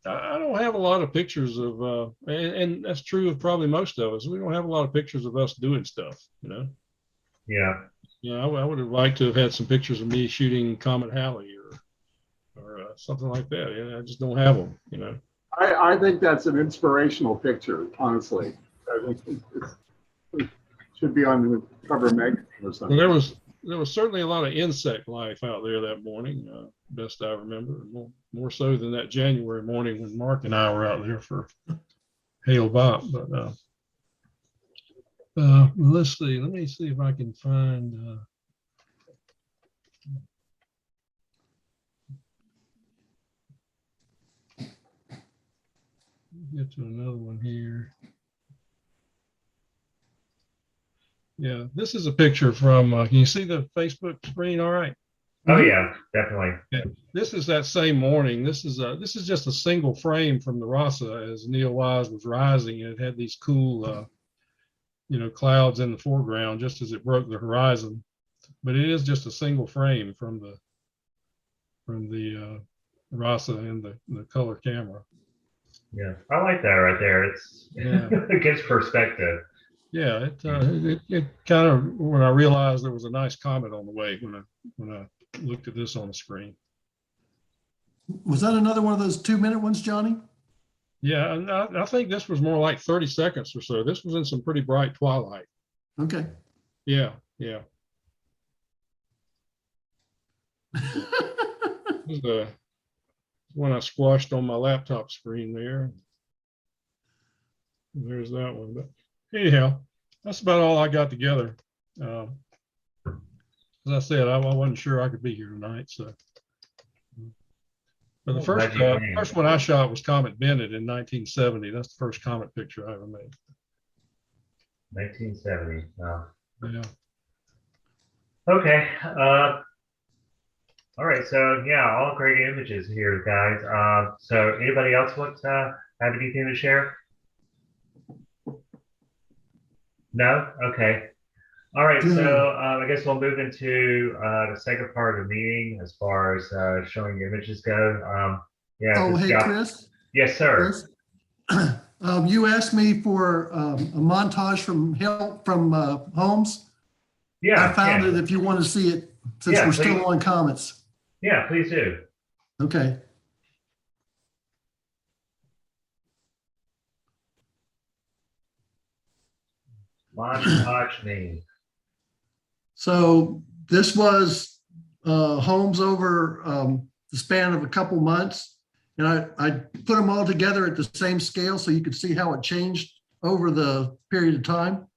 Speaker 5: I don't have a lot of pictures of, and that's true of probably most of us. We don't have a lot of pictures of us doing stuff, you know.
Speaker 1: Yeah.
Speaker 5: Yeah, I would have liked to have had some pictures of me shooting Comet Hallie or something like that. Yeah, I just don't have them, you know.
Speaker 3: I think that's an inspirational picture, honestly. I think it should be on the cover of magazine or something.
Speaker 5: Well, there was certainly a lot of insect life out there that morning, best I remember, more so than that January morning when Mark and I were out there for Hail Bop. But let's see. Let me see if I can find. Get to another one here. Yeah, this is a picture from. Can you see the Facebook screen? All right.
Speaker 1: Oh yeah, definitely.
Speaker 5: Okay. This is that same morning. This is just a single frame from the RASA as Neowise was rising, and it had these cool, you know, clouds in the foreground just as it broke the horizon. But it is just a single frame from the RASA and the color camera.
Speaker 1: Yeah, I like that right there. It's it gives perspective.
Speaker 5: Yeah, it kind of, when I realized there was a nice comet on the way when I looked at this on the screen.
Speaker 2: Was that another one of those 2-minute ones, Johnny?
Speaker 5: Yeah, and I think this was more like 30 seconds or so. This was in some pretty bright twilight.
Speaker 2: Okay.
Speaker 5: Yeah. This is one I squashed on my laptop screen there. There's that one. But anyhow, that's about all I got together. As I said, I wasn't sure I could be here tonight. So, but the first one I shot was Comet Bennett in 1970. That's the first comet picture I ever made.
Speaker 1: 1970. Wow.
Speaker 5: Yeah.
Speaker 1: Okay. All right. So yeah, all great images here, guys. So anybody else want to have anything to share? No? Okay. All right. So I guess we'll move into the second part of the meeting as far as showing images go. Yeah.
Speaker 2: Oh, hey, Chris.
Speaker 1: Yes, sir.
Speaker 2: Chris, you asked me for a montage from Holmes.
Speaker 1: Yeah.
Speaker 2: I found it if you want to see it, since we're still on comments.
Speaker 1: Yeah, please do.
Speaker 2: Okay.
Speaker 1: Montage me.
Speaker 2: So this was Holmes over the span of a couple months. And I put them all together at the same scale so you could see how it changed over the period of time.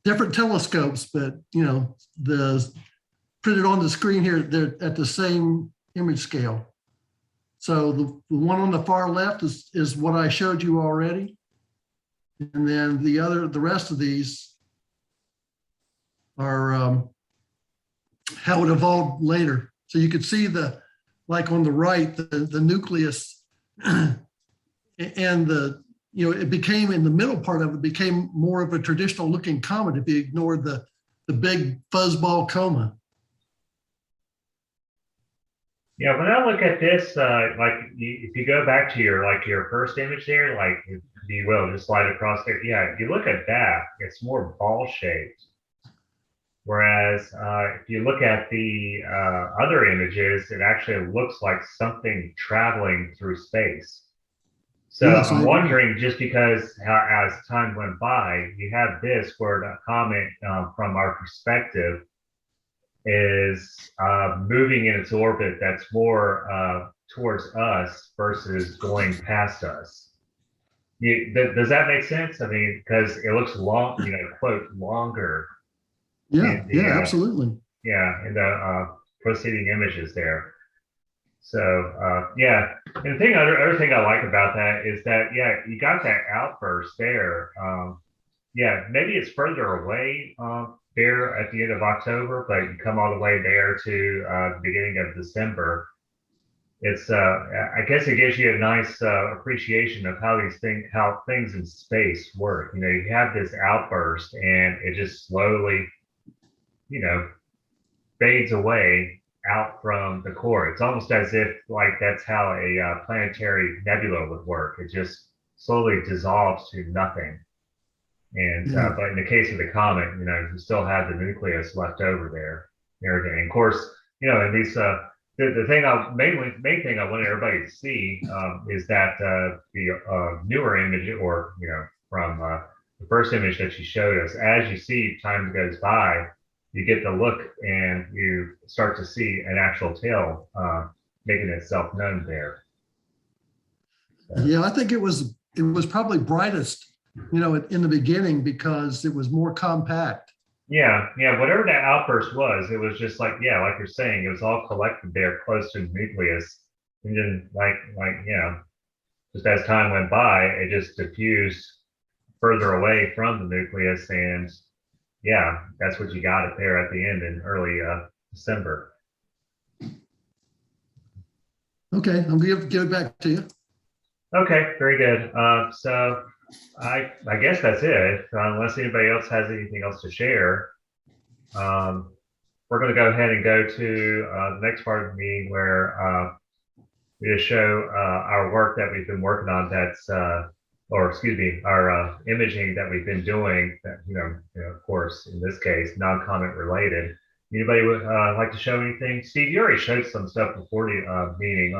Speaker 2: Different telescopes, but you know, printed on the screen here, they're at the same image scale. So the one on the far left is what I showed you already. And then the rest of these are how it evolved later. So you could see like on the right, the nucleus and it became, in the middle part of it, became more of a traditional looking comet if you ignored the big fuzzball coma.
Speaker 1: Yeah, when I look at this, if you go back to your first image there, like if you will, just slide across there. Yeah, if you look at that, it's more ball shaped. Whereas if you look at the other images, it actually looks like something traveling through space. So yes, I'm wondering, just because as time went by, you have this where the comet, from our perspective, is moving in its orbit that's more towards us versus going past us. Does that make sense? I mean, because it looks long, quote, longer.
Speaker 2: Yeah,
Speaker 1: in the,
Speaker 2: absolutely.
Speaker 1: in the proceeding images there. So yeah, and the other thing I like about that is that you got that outburst there. Maybe it's further away there at the end of October, but you come all the way there to the beginning of December. It's I guess it gives you a nice appreciation of how things in space work. You have this outburst and it just slowly, fades away out from the core. It's almost as if like that's how a planetary nebula would work. It just slowly dissolves to nothing. And but in the case of the comet, you still have the nucleus left over there and everything. And of course, in these the main thing I want everybody to see is that the newer image, or from the first image that you showed us, as you see time goes by, you get the look and you start to see an actual tail making itself known there. So.
Speaker 2: Yeah, I think it was probably brightest, in the beginning because it was more compact.
Speaker 1: Yeah, whatever that outburst was, it was just like you're saying, it was all collected there close to the nucleus, and then just as time went by, it just diffused further away from the nucleus, and that's what you got it there at the end in early December.
Speaker 2: Okay, I'm gonna give it back to you.
Speaker 1: Okay, very good. So I guess that's it. Unless anybody else has anything else to share, we're going to go ahead and go to the next part of the meeting where we just show our work that we've been working on. That's our imaging that we've been doing. That of course, in this case, non-comet related. Anybody would like to show anything? Steve, you already showed some stuff before the meeting.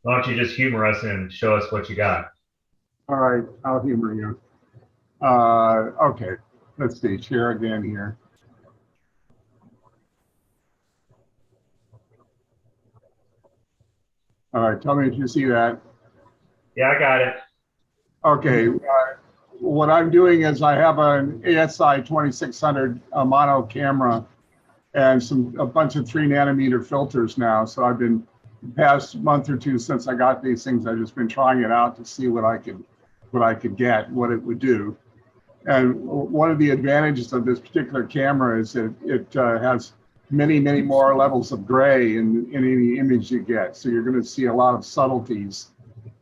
Speaker 1: Why don't you just humor us and show us what you got?
Speaker 3: All right, I'll humor you. Okay, let's see, share again here. All right, tell me if you see that.
Speaker 1: Yeah, I got it.
Speaker 3: Okay, what I'm doing is I have an ASI 2600 mono camera and a bunch of 3 nanometer filters now. So I've been, the past month or two since I got these things, I've just been trying it out to see what I could get, what it would do. And one of the advantages of this particular camera is that it has many more levels of gray in any image you get. So you're going to see a lot of subtleties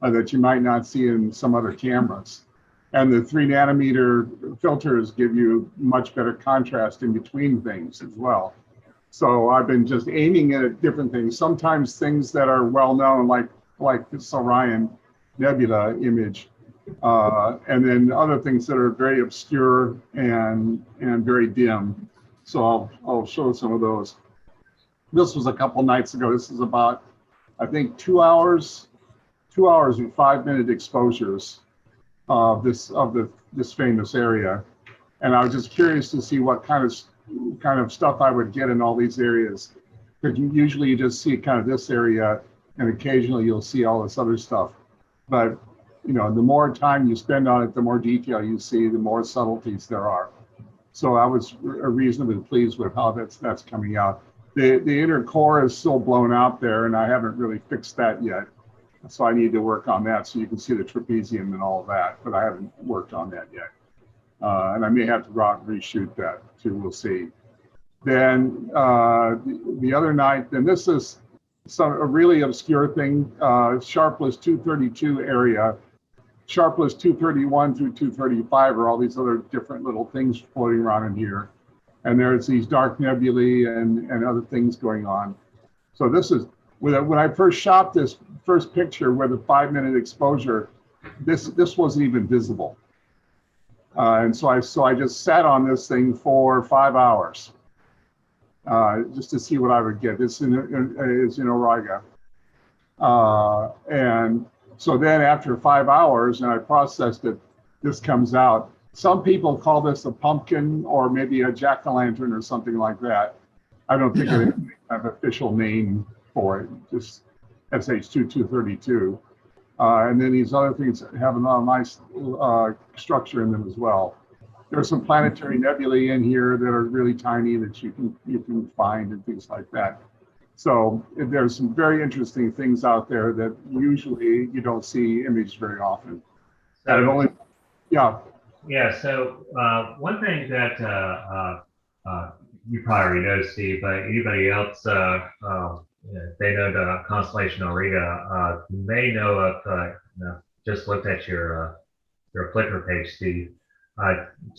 Speaker 3: that you might not see in some other cameras. And the 3 nanometer filters give you much better contrast in between things as well. So I've been just aiming at different things. Sometimes things that are well known, like this Orion Nebula image, and then other things that are very obscure and very dim. So I'll show some of those. This was a couple nights ago. This is about, I think, 2 hours and 5-minute exposures of this famous area. And I was just curious to see what kind of stuff I would get in all these areas. Because usually you just see kind of this area, and occasionally you'll see all this other stuff. But the more time you spend on it, the more detail you see, the more subtleties there are. So I was reasonably pleased with how that's coming out. The inner core is still blown out there, and I haven't really fixed that yet. So I need to work on that so you can see the trapezium and all of that, but I haven't worked on that yet. And I may have to go out and reshoot that too, we'll see. Then the other night, then this is a really obscure thing, Sharpless 232 area. Sharpless 231 through 235 are all these other different little things floating around in here. And there's these dark nebulae and other things going on. So this is, when I first shot this first picture with a 5-minute exposure, this wasn't even visible. And so I just sat on this thing for 5 hours just to see what I would get. It's in Auriga. And so then after 5 hours, and I processed it, this comes out. Some people call this a pumpkin or maybe a jack-o'-lantern or something like that. I don't think it has an official name for it. Just SH2232. And then these other things have a nice structure in them as well. There's some planetary nebulae in here that are really tiny that you can find and things like that. So there's some very interesting things out there that usually you don't see imaged very often.
Speaker 1: So,
Speaker 3: Yeah.
Speaker 1: yeah. So one thing that you probably already know, Steve, but anybody else, if they know the constellation Auriga, may know of. Just looked at your Flickr page, Steve.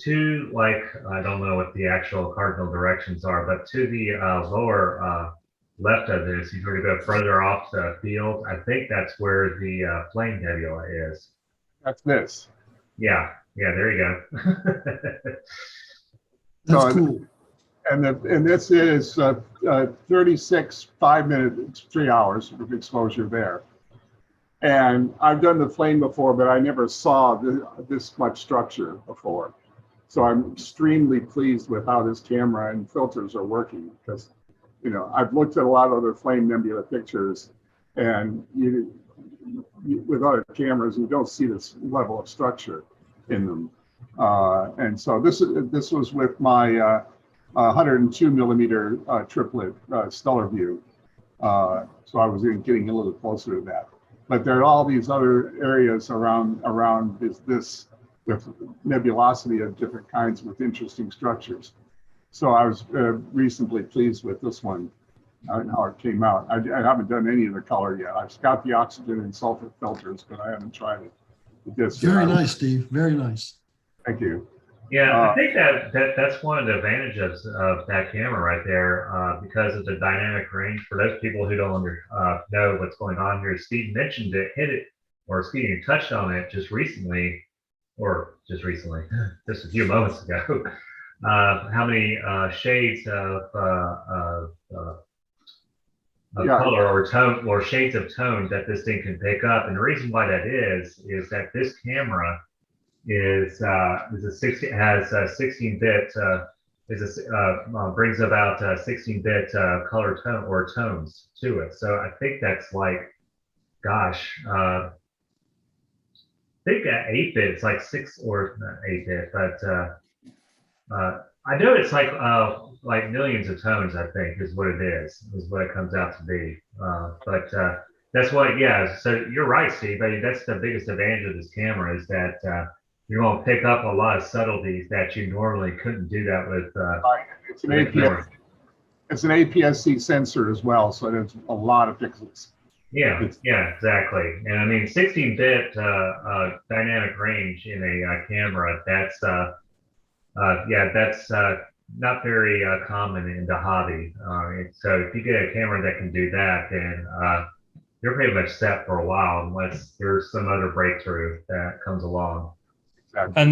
Speaker 1: To like, I don't know what the actual cardinal directions are, but to the lower left of this, if you were to go further off the field, I think that's where the Flame Nebula is.
Speaker 3: That's this.
Speaker 1: Yeah, there you go.
Speaker 2: That's
Speaker 3: So,
Speaker 2: cool.
Speaker 3: And this is 36 5-minute 3 hours of exposure there. And I've done the flame before, but I never saw this much structure before. So I'm extremely pleased with how this camera and filters are working, because, you know, I've looked at a lot of other flame nebula pictures, and with other cameras, you don't see this level of structure in them. And so this was with my 102 millimeter triplet stellar view. So I was getting a little closer to that. But there are all these other areas around this with nebulosity of different kinds with interesting structures. So I was reasonably pleased with this one and how it came out. I haven't done any of the color yet. I've got the oxygen and sulfur filters, but I haven't tried it with this yet.
Speaker 2: Very nice, Steve. Very nice.
Speaker 3: Thank you.
Speaker 1: Yeah, I think that's one of the advantages of that camera right there, because of the dynamic range. For those people who don't know what's going on here, Steve mentioned it, or Steve touched on it just recently, just a few moments ago. How many shades of color or tone, or shades of tone that this thing can pick up, and the reason why that is that this camera has a 16-bit brings about 16-bit color tone or tones to it. So I think that's like, gosh, I think at 8-bit it's like 6, or not 8-bit, but I know it's like millions of tones. I think is what it comes out to be. But that's what, yeah. So you're right, Steve. I mean, that's the biggest advantage of this camera, is that you're going to pick up a lot of subtleties that you normally couldn't do that with.
Speaker 3: It's an APS. It's an APS-C sensor as well, so there's a lot of pixels.
Speaker 1: Yeah, exactly. And I mean, 16-bit dynamic range in a camera. That's not very common in the hobby. So if you get a camera that can do that, then you're pretty much set for a while, unless there's some other breakthrough that comes along.
Speaker 4: And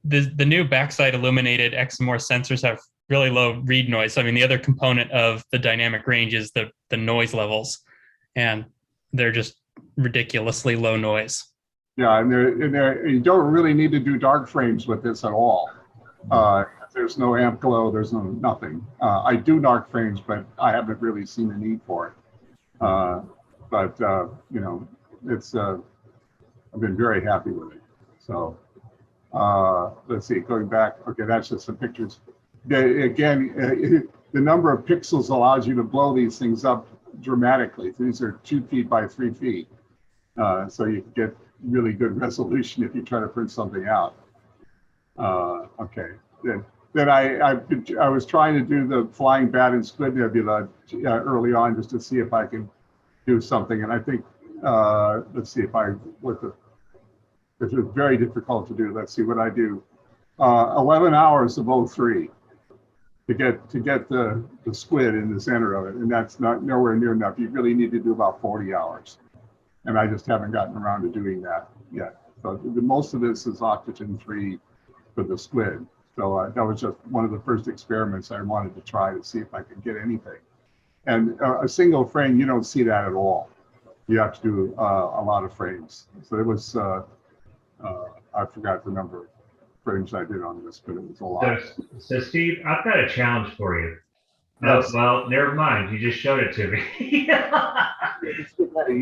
Speaker 4: the new backside illuminated XMOR sensors have really low read noise. I mean, the other component of the dynamic range is the noise levels, and they're just ridiculously low noise.
Speaker 3: Yeah, and you don't really need to do dark frames with this at all. There's no amp glow, there's nothing. I do dark frames, but I haven't really seen the need for it. But you know, it's I've been very happy with it. So let's see, going back. Okay, that's just some pictures. Again, the number of pixels allows you to blow these things up dramatically. These are 2 feet by 3 feet, so you can get really good resolution if you try to print something out. Okay, then I was trying to do the flying bat and squid nebula early on, just to see if I can do something. And I think let's see if it was very difficult to do. Let's see what I do. 11 hours of O3 to get the squid in the center of it, and that's not nowhere near enough. You really need to do about 40 hours, and I just haven't gotten around to doing that yet. So most of this is oxygen free for the squid. So that was just one of the first experiments I wanted to try to see if I could get anything. And a single frame, you don't see that at all. You have to do a lot of frames. So it was, I forgot the number of frames I did on this, but it was a lot.
Speaker 1: So Steve, I've got a challenge for you. Oh,
Speaker 3: Yes.
Speaker 1: well, never mind. You just showed it to me.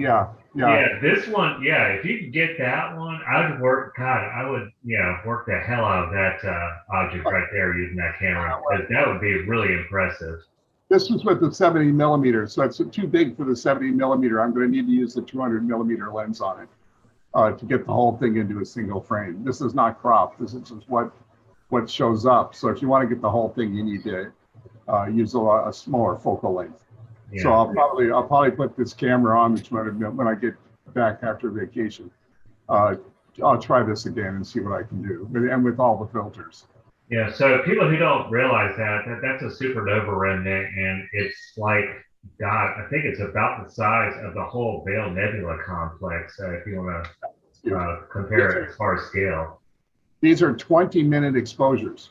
Speaker 3: Yeah.
Speaker 1: Yeah, this one, yeah, if you could get that one, I'd work, God, I would, work the hell out of that object right there using that camera, because that would be really impressive.
Speaker 3: This was with the 70 millimeter, so it's too big for the 70 millimeter. I'm going to need to use the 200 millimeter lens on it to get the whole thing into a single frame. This is not cropped. This is just what shows up. So if you want to get the whole thing, you need to use a smaller focal length.
Speaker 1: Yeah.
Speaker 3: So I'll probably put this camera on the 200 mil when I get back after vacation. I'll try this again and see what I can do, and with all the filters.
Speaker 1: Yeah, so people who don't realize that's a supernova remnant, and it's like, God, I think it's about the size of the whole Veil Nebula complex, if you want to compare it as far as scale.
Speaker 3: These are 20-minute exposures.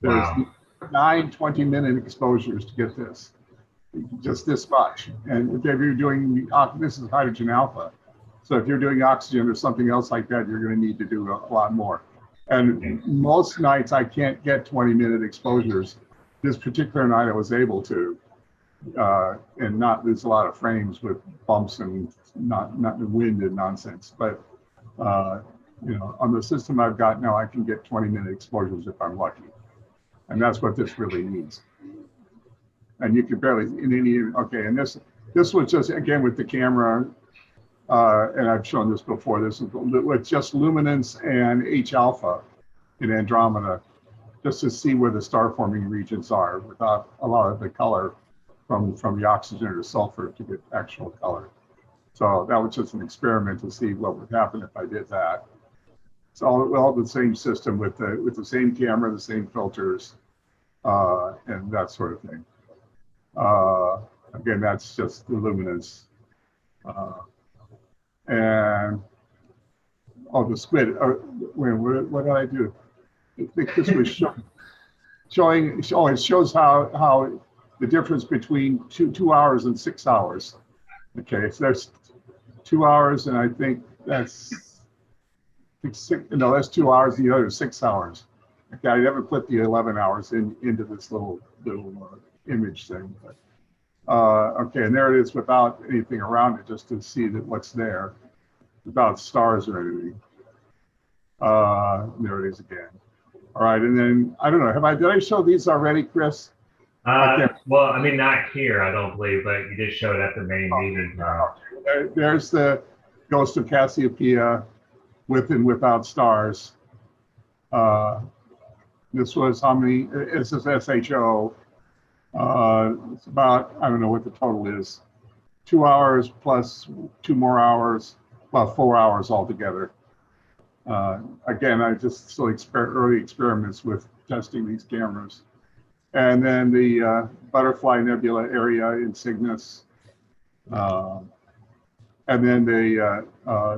Speaker 3: There's
Speaker 1: Wow.
Speaker 3: 9 20-minute exposures to get this, just this much. And if you're doing, this is hydrogen alpha. So if you're doing oxygen or something else like that, you're going to need to do a lot more. And most nights I can't get 20-minute exposures. This particular night I was able to, and not lose a lot of frames with bumps and not wind and nonsense. But on the system I've got now, I can get 20-minute exposures if I'm lucky, and that's what this really needs. And you can barely in any And this was just again with the camera. And I've shown this before. This is with just luminance and H alpha in Andromeda, just to see where the star forming regions are without a lot of the color from the oxygen or sulfur to get actual color. So that was just an experiment to see what would happen if I did that. It's all the same system with the same camera, the same filters, and that sort of thing. Again, that's just the luminance. And the squid. What did I do? I think this was showing. Oh, it shows how the difference between 2 hours and 6 hours. Okay, so there's 2 hours, and I think that's that's 2 hours. The other 6 hours. Okay, I never put the 11 hours into this little image thing. But, okay, and there it is without anything around it, just to see that what's there, without stars or anything. There it is again. All right, and then I don't know. Did I show these already, Chris?
Speaker 1: Well, I mean, not here, I don't believe, but you did show it at the main meeting.
Speaker 3: There's the Ghost of Cassiopeia with and without stars. This was how many? This is SHO. It's about, I don't know what the total is, 2 hours plus 2 more hours, about 4 hours altogether. Again, I just still early experiments with testing these cameras. And then the Butterfly Nebula area in Cygnus. And then the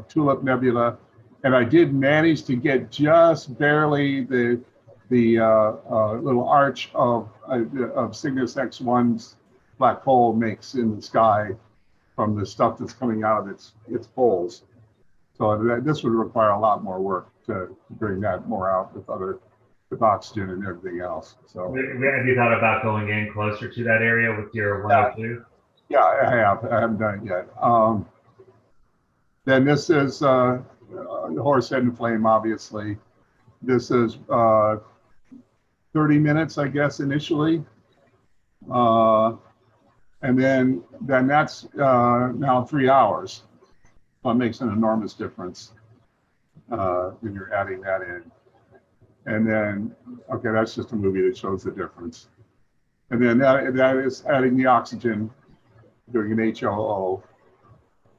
Speaker 3: Tulip Nebula. And I did manage to get just barely the little arch of Cygnus X1's black hole makes in the sky from the stuff that's coming out of its poles. So this would require a lot more work to bring that more out with oxygen and everything else. So
Speaker 1: have you thought about going in closer to that area with your 102?
Speaker 3: Yeah, I haven't done it yet. Then this is the Horse Head and Flame, obviously. This is 30 minutes, I guess, initially. And then that's now 3 hours. So it makes an enormous difference when you're adding that in. And then, okay, that's just a movie that shows the difference. And then that is adding the oxygen, doing an HOO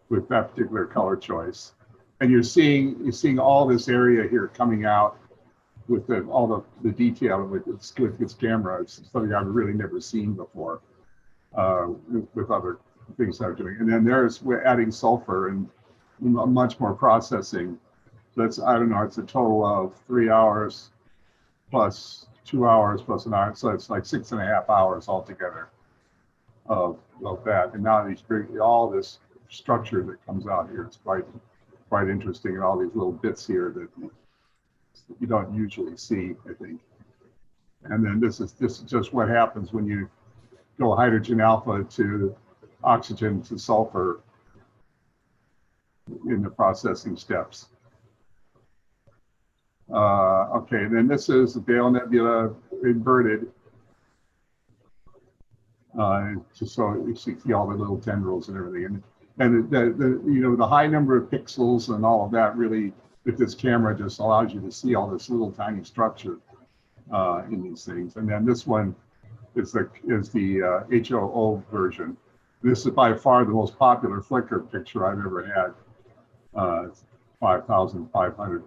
Speaker 3: with that particular color choice. And you're seeing all this area here coming out with all the detail with its camera. It's something I've really never seen before with other things I'm doing. And then we're adding sulfur and much more processing. That's, I don't know, it's a total of 3 hours plus 2 hours plus an hour. So it's like 6.5 hours altogether of that. And now these bring all this structure that comes out here. It's quite interesting, and all these little bits here that you don't usually see, I think. And then this is just what happens when you go hydrogen alpha to oxygen to sulfur in the processing steps. Okay, then this is the Dale Nebula inverted. Just so you see all the little tendrils and everything. And the high number of pixels and all of that really, with this camera, just allows you to see all this little tiny structure in these things. And then this one is the HOO version. This is by far the most popular Flickr picture I've ever had. 5,500,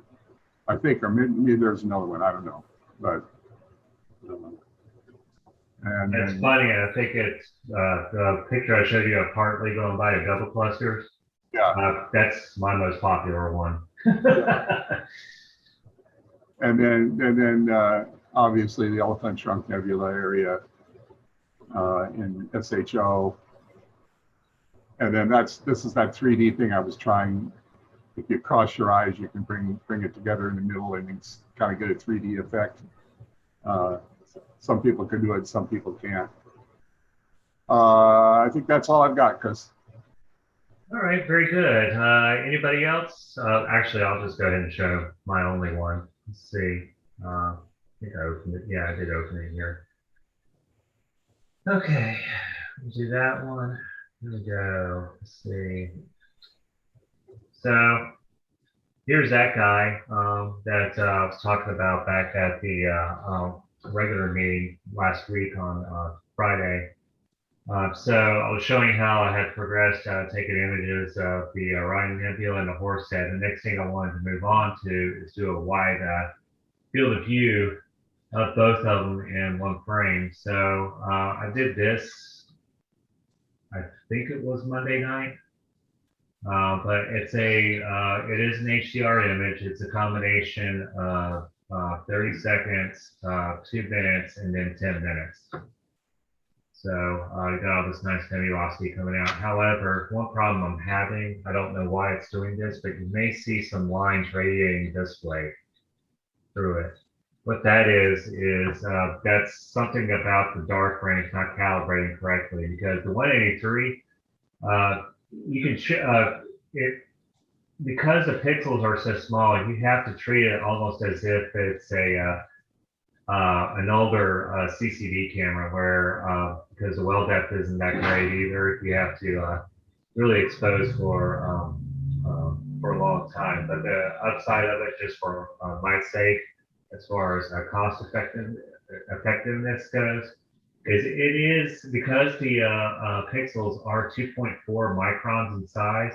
Speaker 3: I think, or maybe there's another one, I don't know. But and
Speaker 1: It's
Speaker 3: then,
Speaker 1: funny. I think it's the picture I showed you of Hartley going by a double clusters.
Speaker 3: yeah.
Speaker 1: That's my most popular one.
Speaker 3: And then obviously the Elephant Trunk Nebula area in SHO. And then this is that 3D thing I was trying. If you cross your eyes, you can bring it together in the middle and it's kind of get a 3D effect. Some people can do it, some people can't. I think that's all I've got, Chris.
Speaker 1: All right, very good. Anybody else? Actually, I'll just go ahead and show my only one. Let's see. I think I opened it. Yeah, I did open it here. Okay, we'll do that one. Here we go. Let's see. So here's that guy that I was talking about back at the regular meeting last week on Friday. So I was showing how I had progressed taking images of the Orion Nebula and the Horsehead. The next thing I wanted to move on to is do a wide field of view of both of them in one frame. So I did this, I think it was Monday night, but it is an HDR image. It's a combination of 30 seconds, 2 minutes, and then 10 minutes. So you got all this nice nebulosity coming out. However, one problem I'm having, I don't know why it's doing this, but you may see some lines radiating this way through it. What that is that's something about the dark range not calibrating correctly, because the 183, you can because the pixels are so small, you have to treat it almost as if it's an older CCD camera, where because the well depth isn't that great either, you have to really expose for a long time. But the upside of it, just for my sake, as far as cost effectiveness goes, is it is because the pixels are 2.4 microns in size.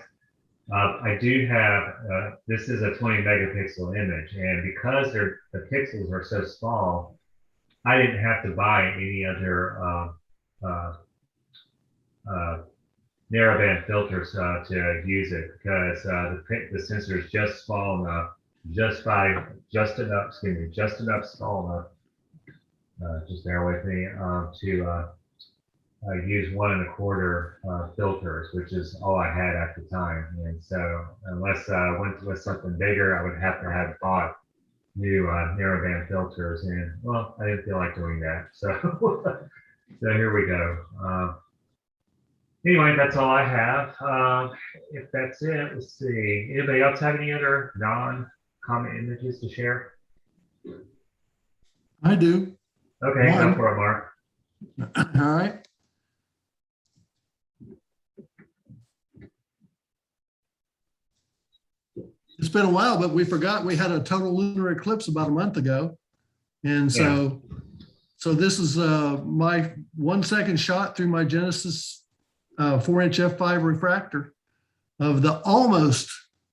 Speaker 1: I do have, this is a 20 megapixel image, and because the pixels are so small, I didn't have to buy any other narrowband filters to use it, because the sensor is just small enough, just enough small enough, just bear with me, to use 1 1/4 filters, which is all I had at the time. And so unless I went with something bigger, I would have to have bought new narrowband filters, and well, I didn't feel like doing that. So so here we go. Anyway, that's all I have. If that's it, let's see. Anybody else have any other non-Comet images to share?
Speaker 2: I do.
Speaker 1: Okay, go
Speaker 2: One.
Speaker 1: for it, Mark.
Speaker 2: All right. It's been a while, but we forgot we had a total lunar eclipse about a month ago. And so this is my 1 second shot through my Genesis 4-inch f5 refractor of the almost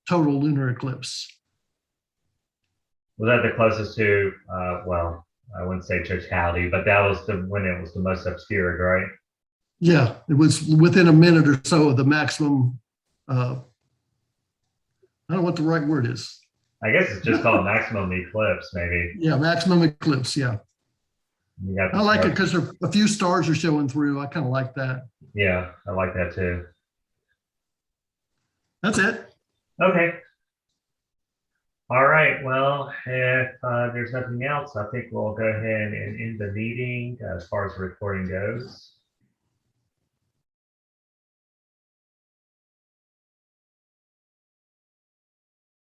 Speaker 2: total lunar eclipse.
Speaker 1: Was that the closest to, well, I wouldn't say totality, but that was when it was the most obscured, right?
Speaker 2: Yeah, it was within a minute or so of the maximum. I don't know what the right word is.
Speaker 1: I guess it's just called maximum eclipse, maybe.
Speaker 2: Yeah, maximum eclipse. Yeah.
Speaker 1: You got
Speaker 2: I like it because a few stars are showing through. I kind of like that.
Speaker 1: Yeah, I like that too.
Speaker 2: That's it.
Speaker 1: Okay. All right. Well, if there's nothing else, I think we'll go ahead and end the meeting as far as the recording goes.